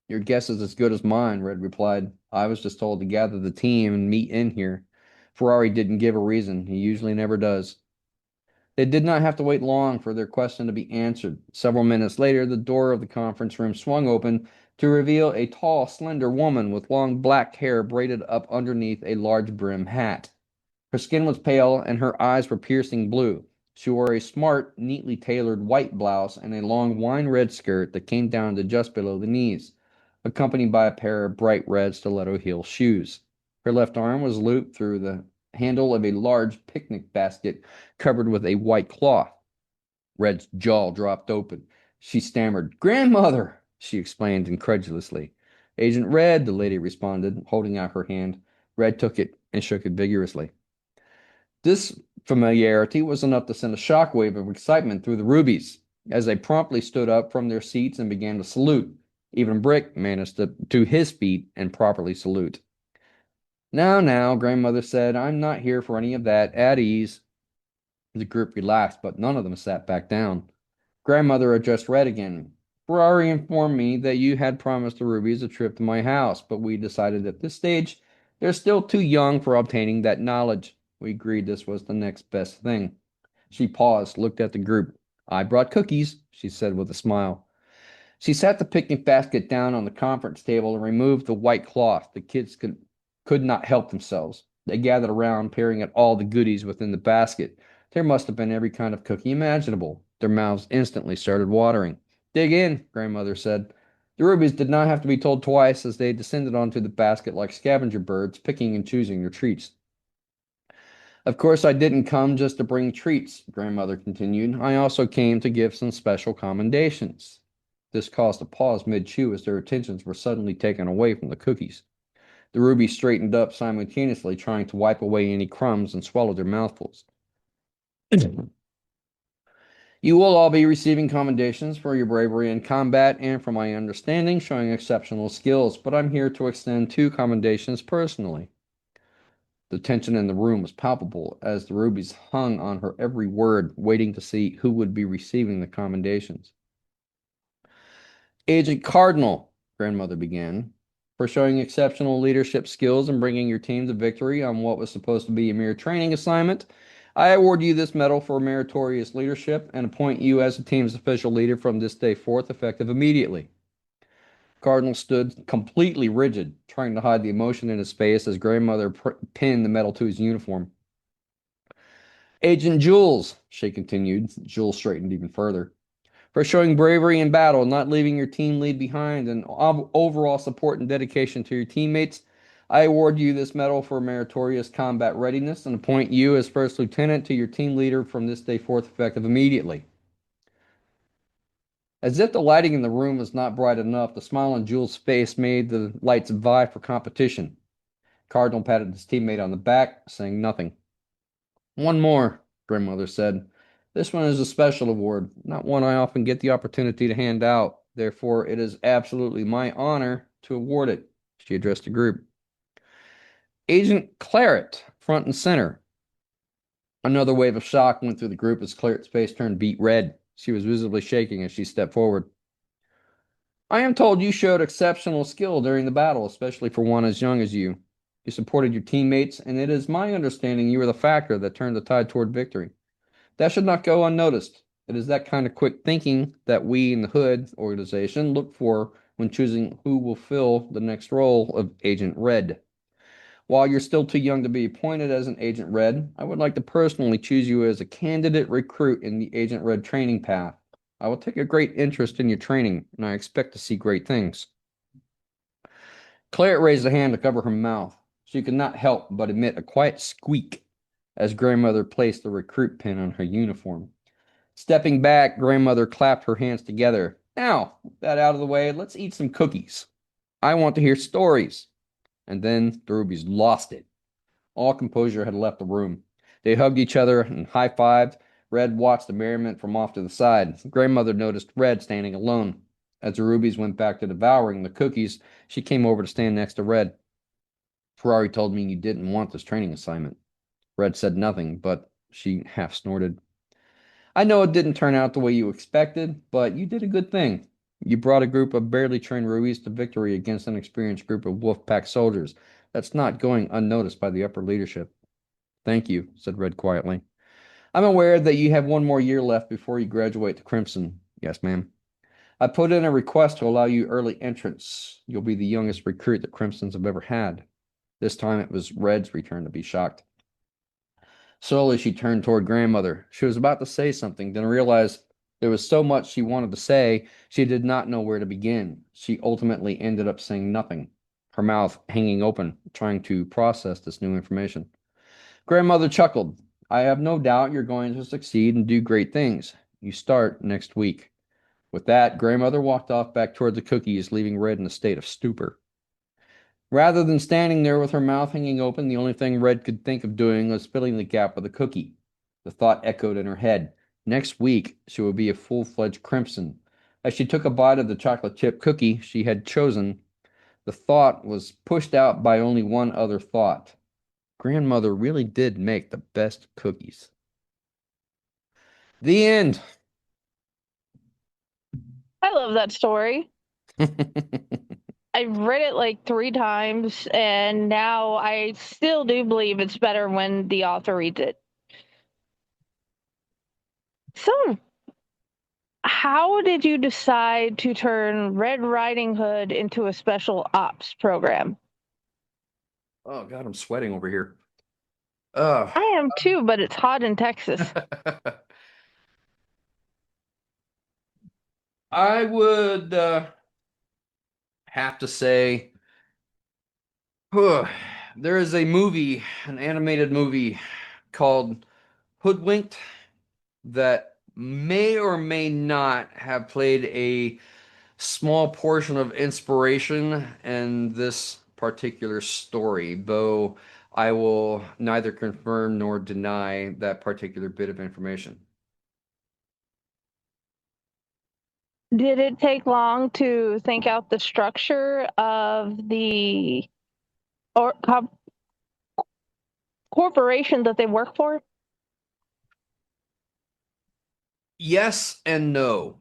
"Your guess is as good as mine," Red replied. "I was just told to gather the team and meet in here." Ferrari didn't give a reason. He usually never does. They did not have to wait long for their question to be answered. Several minutes later, the door of the conference room swung open to reveal a tall, slender woman with long black hair braided up underneath a large brim hat. Her skin was pale and her eyes were piercing blue. She wore a smart, neatly tailored white blouse and a long wine red skirt that came down to just below the knees, accompanied by a pair of bright red stiletto heel shoes. Her left arm was looped through the handle of a large picnic basket covered with a white cloth. Red's jaw dropped open. She stammered, "Grandmother!" she explained incredulously. "Agent Red," the lady responded, holding out her hand. Red took it and shook it vigorously. This familiarity was enough to send a shockwave of excitement through the Rubies, as they promptly stood up from their seats and began to salute. Even Brick managed to his feet and properly salute. "Now, now," Grandmother said, "I'm not here for any of that. At ease." The group relaxed, but none of them sat back down. Grandmother addressed Red again. "Ferrari informed me that you had promised the Rubies a trip to my house, but we decided at this stage they're still too young for obtaining that knowledge. We agreed this was the next best thing." She paused, looked at the group. "I brought cookies," she said with a smile. She sat the picnic basket down on the conference table and removed the white cloth. The kids could not help themselves. They gathered around, peering at all the goodies within the basket. There must have been every kind of cookie imaginable. Their mouths instantly started watering. "Dig in," Grandmother said. The Rubies did not have to be told twice as they descended onto the basket like scavenger birds, picking and choosing their treats. "Of course, I didn't come just to bring treats," Grandmother continued. "I also came to give some special commendations." This caused a pause mid-chew as their attentions were suddenly taken away from the cookies. The Rubies straightened up simultaneously, trying to wipe away any crumbs and swallow their mouthfuls. "You will all be receiving commendations for your bravery in combat and for my understanding, showing exceptional skills, but I'm here to extend two commendations personally." The tension in the room was palpable as the Rubies hung on her every word, waiting to see who would be receiving the commendations. "Agent Cardinal," Grandmother began, "for showing exceptional leadership skills and bringing your team to victory on what was supposed to be a mere training assignment, I award you this medal for meritorious leadership and appoint you as the team's official leader from this day forth, effective immediately." Cardinal stood completely rigid, trying to hide the emotion in his face as Grandmother pinned the medal to his uniform. "Agent Jules," she continued. Jules straightened even further. "For showing bravery in battle, not leaving your team lead behind, and overall support and dedication to your teammates, I award you this medal for meritorious combat readiness and appoint you as first lieutenant to your team leader from this day forth, effective immediately." As if the lighting in the room was not bright enough, the smile on Jules' face made the lights vie for competition. Cardinal patted his teammate on the back, saying nothing. "One more," Grandmother said. "This one is a special award, not one I often get the opportunity to hand out. Therefore, it is absolutely my honor to award it." She addressed the group. "Agent Claret, front and center." Another wave of shock went through the group as Claret's face turned beet red. She was visibly shaking as she stepped forward. "I am told you showed exceptional skill during the battle, especially for one as young as you. You supported your teammates, and it is my understanding you were the factor that turned the tide toward victory. That should not go unnoticed. It is that kind of quick thinking that we in the Hood organization look for when choosing who will fill the next role of Agent Red. While you're still too young to be appointed as an Agent Red, I would like to personally choose you as a candidate recruit in the Agent Red training path. I will take a great interest in your training, and I expect to see great things." Claret raised a hand to cover her mouth. She could not help but emit a quiet squeak as Grandmother placed the recruit pin on her uniform. Stepping back, Grandmother clapped her hands together. "Now, with that out of the way, let's eat some cookies. I want to hear stories." And then the Rubies lost it. All composure had left the room. They hugged each other and high-fived. Red watched the merriment from off to the side. Grandmother noticed Red standing alone. As the Rubies went back to devouring the cookies, she came over to stand next to Red. "Ferrari told me you didn't want this training assignment." Red said nothing, but she half snorted. "I know it didn't turn out the way you expected, but you did a good thing. You brought a group of barely trained Rubies to victory against an experienced group of Wolfpack soldiers. That's not going unnoticed by the upper leadership." "Thank you," said Red quietly. I'm aware that you have one more year left before you graduate to Crimson. Yes, ma'am. I put in a request to allow you early entrance. You'll be the youngest recruit the Crimsons have ever had. This time it was Red's return to be shocked. Slowly she turned toward grandmother. She was about to say something, then realized there was so much she wanted to say, she did not know where to begin. She ultimately ended up saying nothing, her mouth hanging open, trying to process this new information. Grandmother chuckled. I have no doubt you're going to succeed and do great things. You start next week. With that, grandmother walked off back toward the cookies, leaving Red in a state of stupor. Rather than standing there with her mouth hanging open, the only thing Red could think of doing was filling the gap with a cookie. The thought echoed in her head. Next week, she would be a full-fledged Crimson. As she took a bite of the chocolate chip cookie she had chosen, the thought was pushed out by only one other thought. Grandmother really did make the best cookies. The end. I love that story. I've read it like 3 times, and now I still do believe it's better when the author reads it. So, how did you decide to turn Red Riding Hood into a special ops program? Oh God, I'm sweating over here. Uh, I am too, but it's hot in Texas. I would have to say, there is a movie, an animated movie called Hoodwinked that may or may not have played a small portion of inspiration in this particular story, though I will neither confirm nor deny that particular bit of information. Did it take long to think out the structure of the or corporation that they work for? Yes and no.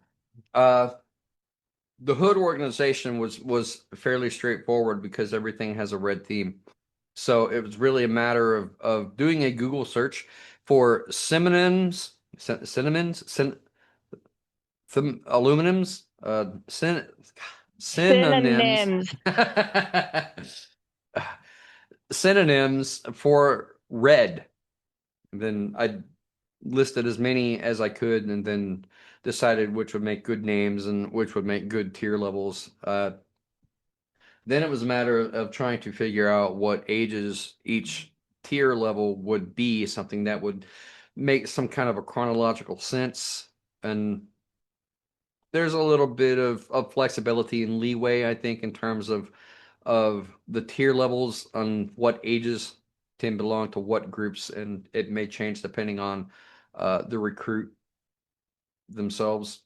Uh, the Hood organization was fairly straightforward because everything has a red theme. So it was really a matter of doing a Google search for synonyms, aluminums, synonyms, Synonyms. synonyms for red. And then I listed as many as I could, and then decided which would make good names and which would make good tier levels. Then it was a matter of trying to figure out what ages each tier level would be, something that would make some kind of a chronological sense. And there's a little bit of flexibility and leeway, I think, in terms of the tier levels on what ages can belong to what groups, and it may change depending on the recruit themselves.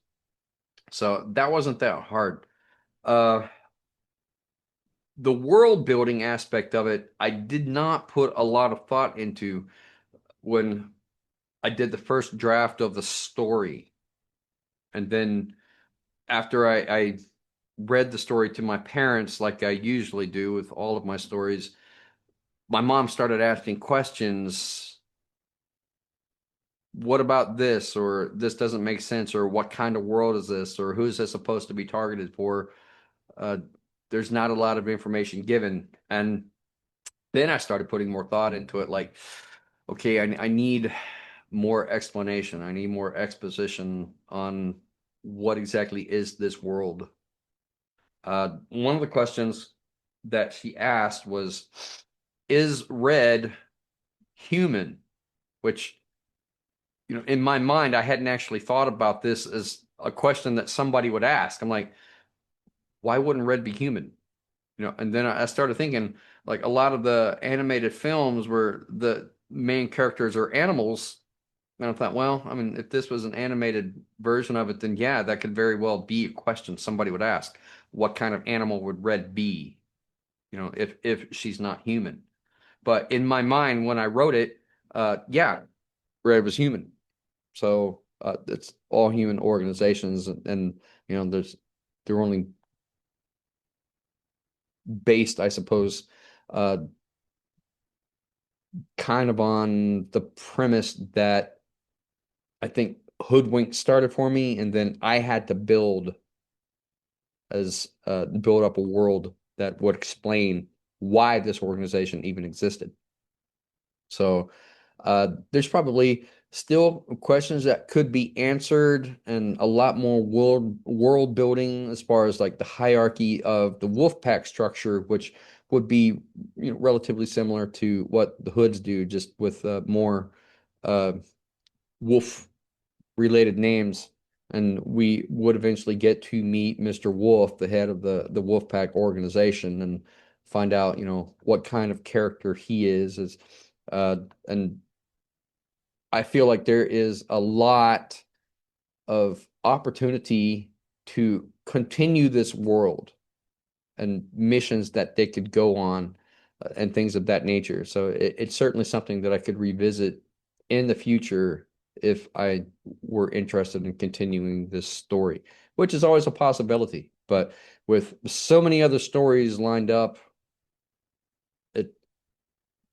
So that wasn't that hard. Uh, the world building aspect of it, I did not put a lot of thought into when I did the first draft of the story. And then after I read the story to my parents, like I usually do with all of my stories, my mom started asking questions. What about this? Or this doesn't make sense. Or what kind of world is this? Or who's this supposed to be targeted for? Uh, there's not a lot of information given. And then I started putting more thought into it. Like, okay, I need more explanation. I need more exposition on what exactly is this world. One of the questions that she asked was, is Red human? Which, in my mind, I hadn't actually thought about this as a question that somebody would ask. I'm like, why wouldn't Red be human? And then I started thinking, like, a lot of the animated films where the main characters are animals. And I thought, well, I mean, if this was an animated version of it, then yeah, that could very well be a question somebody would ask. What kind of animal would Red be? If she's not human. But in my mind, when I wrote it, yeah, Red was human. So it's all human organizations, and they're only based, I suppose, kind of on the premise that I think Hoodwink started for me, and then I had to build up a world that would explain why this organization even existed. So there's probably still questions that could be answered and a lot more world building as far as like the hierarchy of the wolf pack structure, which would be relatively similar to what the hoods do, just with more uh, wolf related names. And we would eventually get to meet Mr. Wolf, the head of the Wolfpack organization, and find out, what kind of character he is. And I feel like there is a lot of opportunity to continue this world and missions that they could go on and things of that nature. So it's certainly something that I could revisit in the future if I were interested in continuing this story, which is always a possibility. But with so many other stories lined up, it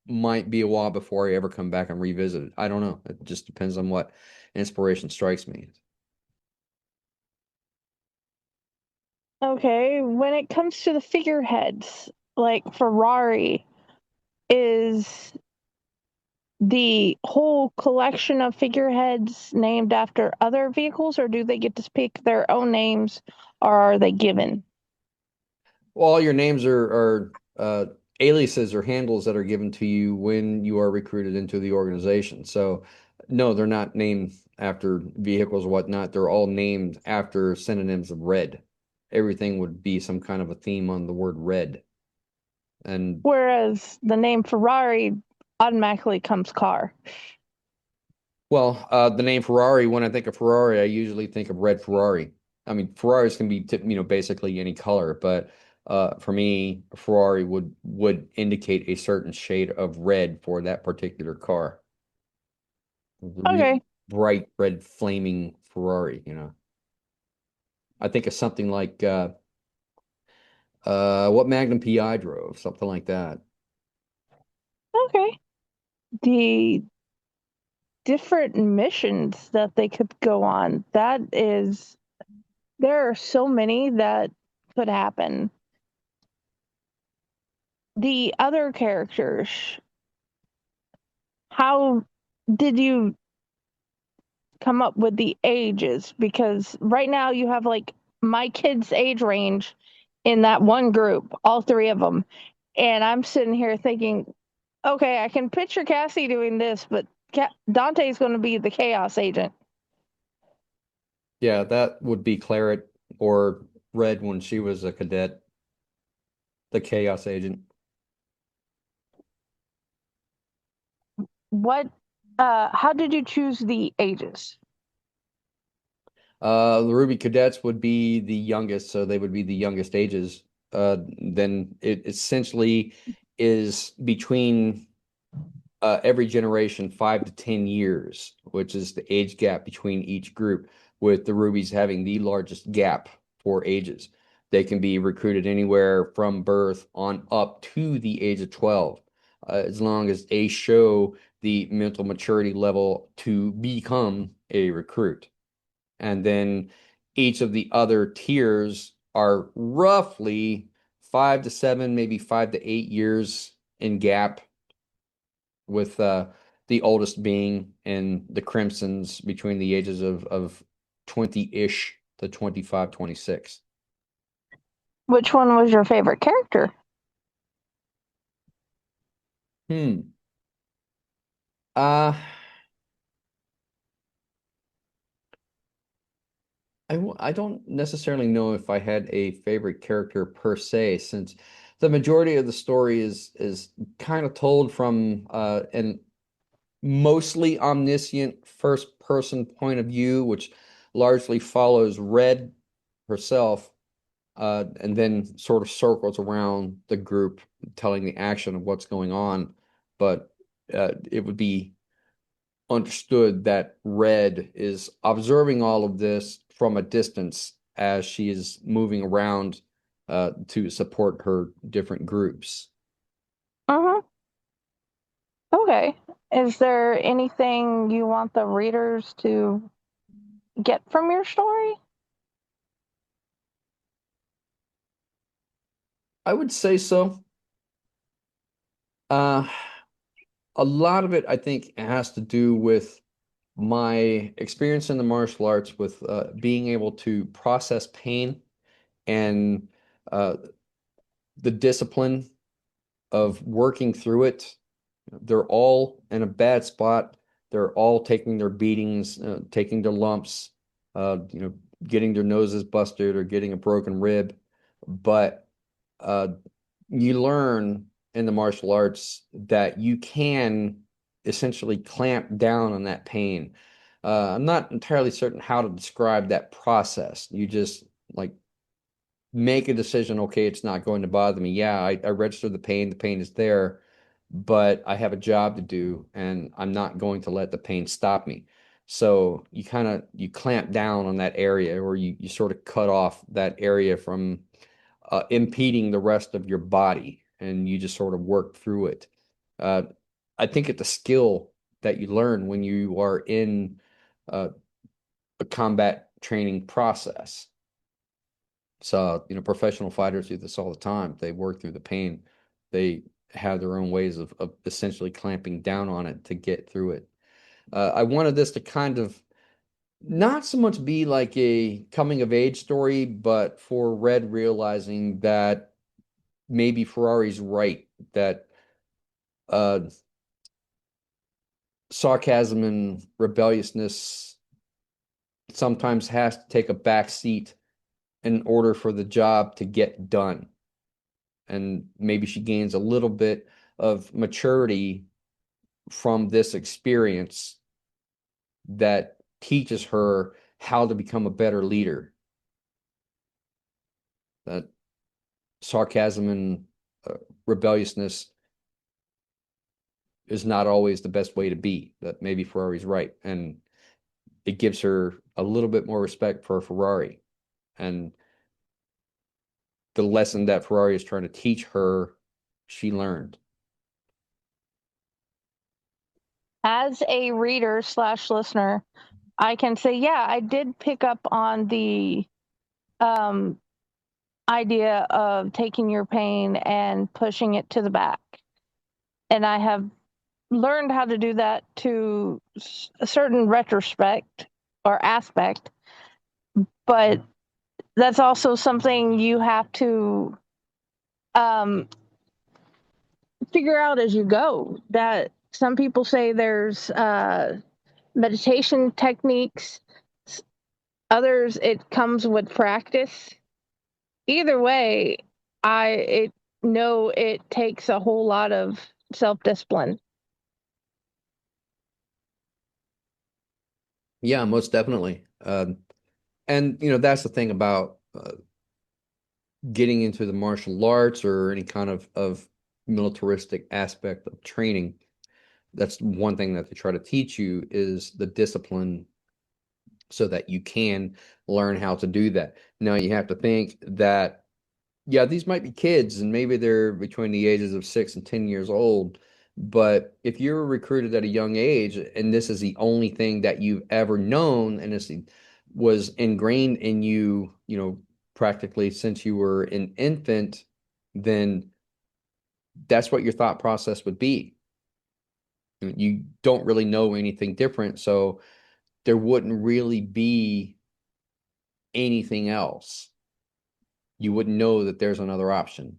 might be a while before I ever come back and revisit it. I don't know. It just depends on what inspiration strikes me. Okay, when it comes to the figureheads, like Ferrari, is the whole collection of figureheads named after other vehicles, or do they get to pick their own names, or are they given? Well, all your names are aliases or handles that are given to you when you are recruited into the organization. So, no, they're not named after vehicles or whatnot. They're all named after synonyms of red. Everything would be some kind of a theme on the word red. And Whereas the name Ferrari automatically comes car. well, the name Ferrari, when I think of Ferrari, I usually think of red Ferrari. I mean, Ferraris can be, basically any color, but for me, a Ferrari would indicate a certain shade of red for that particular car. The really Okay, bright red flaming Ferrari. I think of something like what Magnum PI drove, something like that. okay. The different missions that they could go on, there are so many that could happen. The other characters, how did you come up with the ages? Because right now you have like my kids' age range in that one group, all three of them. And I'm sitting here thinking, okay, I can picture Cassie doing this, but Dante's going to be the chaos agent. Yeah, that would be Claret or Red when she was a cadet, the Chaos Agent. What, how did you choose the ages? The Ruby Cadets would be the youngest, so they would be the youngest ages. Then it essentially is between every generation 5 to 10 years, which is the age gap between each group, with the Rubies having the largest gap for ages. They can be recruited anywhere from birth on up to the age of 12, as long as they show the mental maturity level to become a recruit. And then each of the other tiers are roughly 5 to 7, maybe 5 to 8 years in gap, with the oldest being in the Crimsons between the ages of 20-ish to 25, 26. Which one was your favorite character? Hmm. Uh, I don't necessarily know if I had a favorite character per se, since the majority of the story is kind of told from an mostly omniscient first person point of view, which largely follows Red herself, and then sort of circles around the group, telling the action of what's going on. But it would be understood that Red is observing all of this from a distance as she is moving around to support her different groups. Uh-huh. Okay. Is there anything you want the readers to get from your story? I would say so. Uh, a lot of it, I think, has to do with my experience in the martial arts with being able to process pain and uh, the discipline of working through it. They're all in a bad spot. They're all taking their beatings, taking their lumps, you know, getting their noses busted or getting a broken rib. But uh, you learn in the martial arts that you can essentially clamp down on that pain. I'm not entirely certain how to describe that process. You just like make a decision, okay, it's not going to bother me. Yeah, I register the pain is there, but I have a job to do and I'm not going to let the pain stop me. So you kind of you clamp down on that area or you sort of cut off that area from impeding the rest of your body and you just sort of work through it. Uh, I think it's a skill that you learn when you are in uh, a combat training process. So, you know, professional fighters do this all the time. They work through the pain. They have their own ways of essentially clamping down on it to get through it. I wanted this to kind of not so much be like a coming of age story, but for Red realizing that maybe Ferrari's right, that uh, sarcasm and rebelliousness sometimes has to take a back seat in order for the job to get done. And maybe she gains a little bit of maturity from this experience that teaches her how to become a better leader. That sarcasm and uh, rebelliousness is not always the best way to be. That maybe Ferrari's right. And it gives her a little bit more respect for Ferrari and the lesson that Ferrari is trying to teach her, she learned. As a reader slash listener, I can say, yeah, I did pick up on the um, idea of taking your pain and pushing it to the back. And I have learned how to do that to a certain retrospect or aspect, but that's also something you have to um, figure out as you go. That some people say there's meditation techniques, others it comes with practice. Either way, I know it takes a whole lot of self discipline. Yeah, most definitely. And you know, that's the thing about getting into the martial arts or any kind of militaristic aspect of training. That's one thing that they try to teach you is the discipline so that you can learn how to do that. Now you have to think that, yeah, these might be kids and maybe they're between the ages of 6 and 10 years old. But if you're recruited at a young age and this is the only thing that you've ever known and this was ingrained in you, you know, practically since you were an infant, then that's what your thought process would be. You don't really know anything different, so there wouldn't really be anything else. You wouldn't know that there's another option.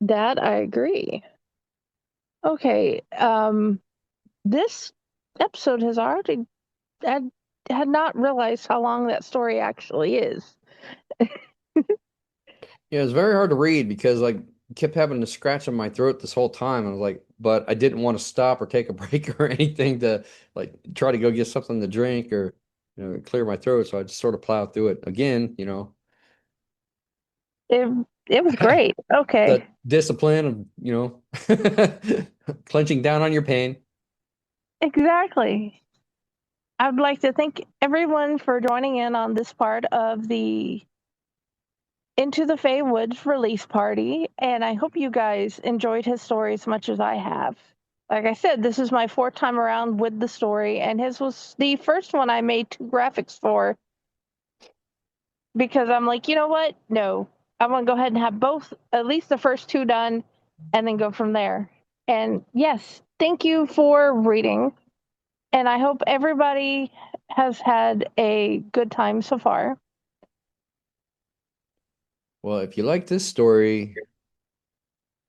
That I agree. Okay, this episode has already had, had not realized how long that story actually is. Yeah, it's very hard to read because like kept having to scratch in my throat this whole time. I was like, but I didn't want to stop or take a break or anything to like try to go get something to drink or clear my throat. So I just sort of plowed through it again, you know. It it was great. Okay, That discipline of, clenching down on your pain. exactly. I would like to thank everyone for joining in on this part of the Into the Fae Woods release party, and I hope you guys enjoyed his story as much as I have. Like I said, this is my fourth time around with the story, and his was the first one I made two graphics for because I'm like, you know what? No, I want to go ahead and have both, at least the first two done, and then go from there. And yes, thank you for reading, and I hope everybody has had a good time so far. Well, if you like this story,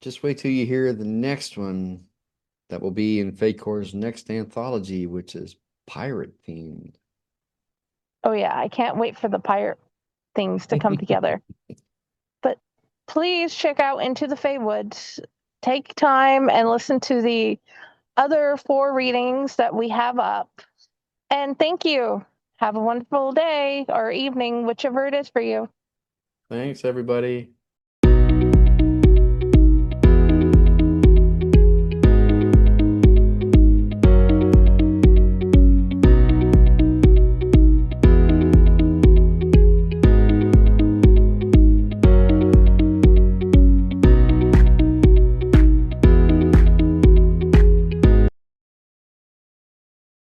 just wait till you hear the next one that will be in Facor's next anthology, which is pirate themed. Oh, yeah, I can't wait for the pirate things to come together. But please check out Into the Fae Woods. Take time and listen to the other four readings that we have up. And thank you. Have a wonderful day or evening, whichever it is for you. Thanks, everybody.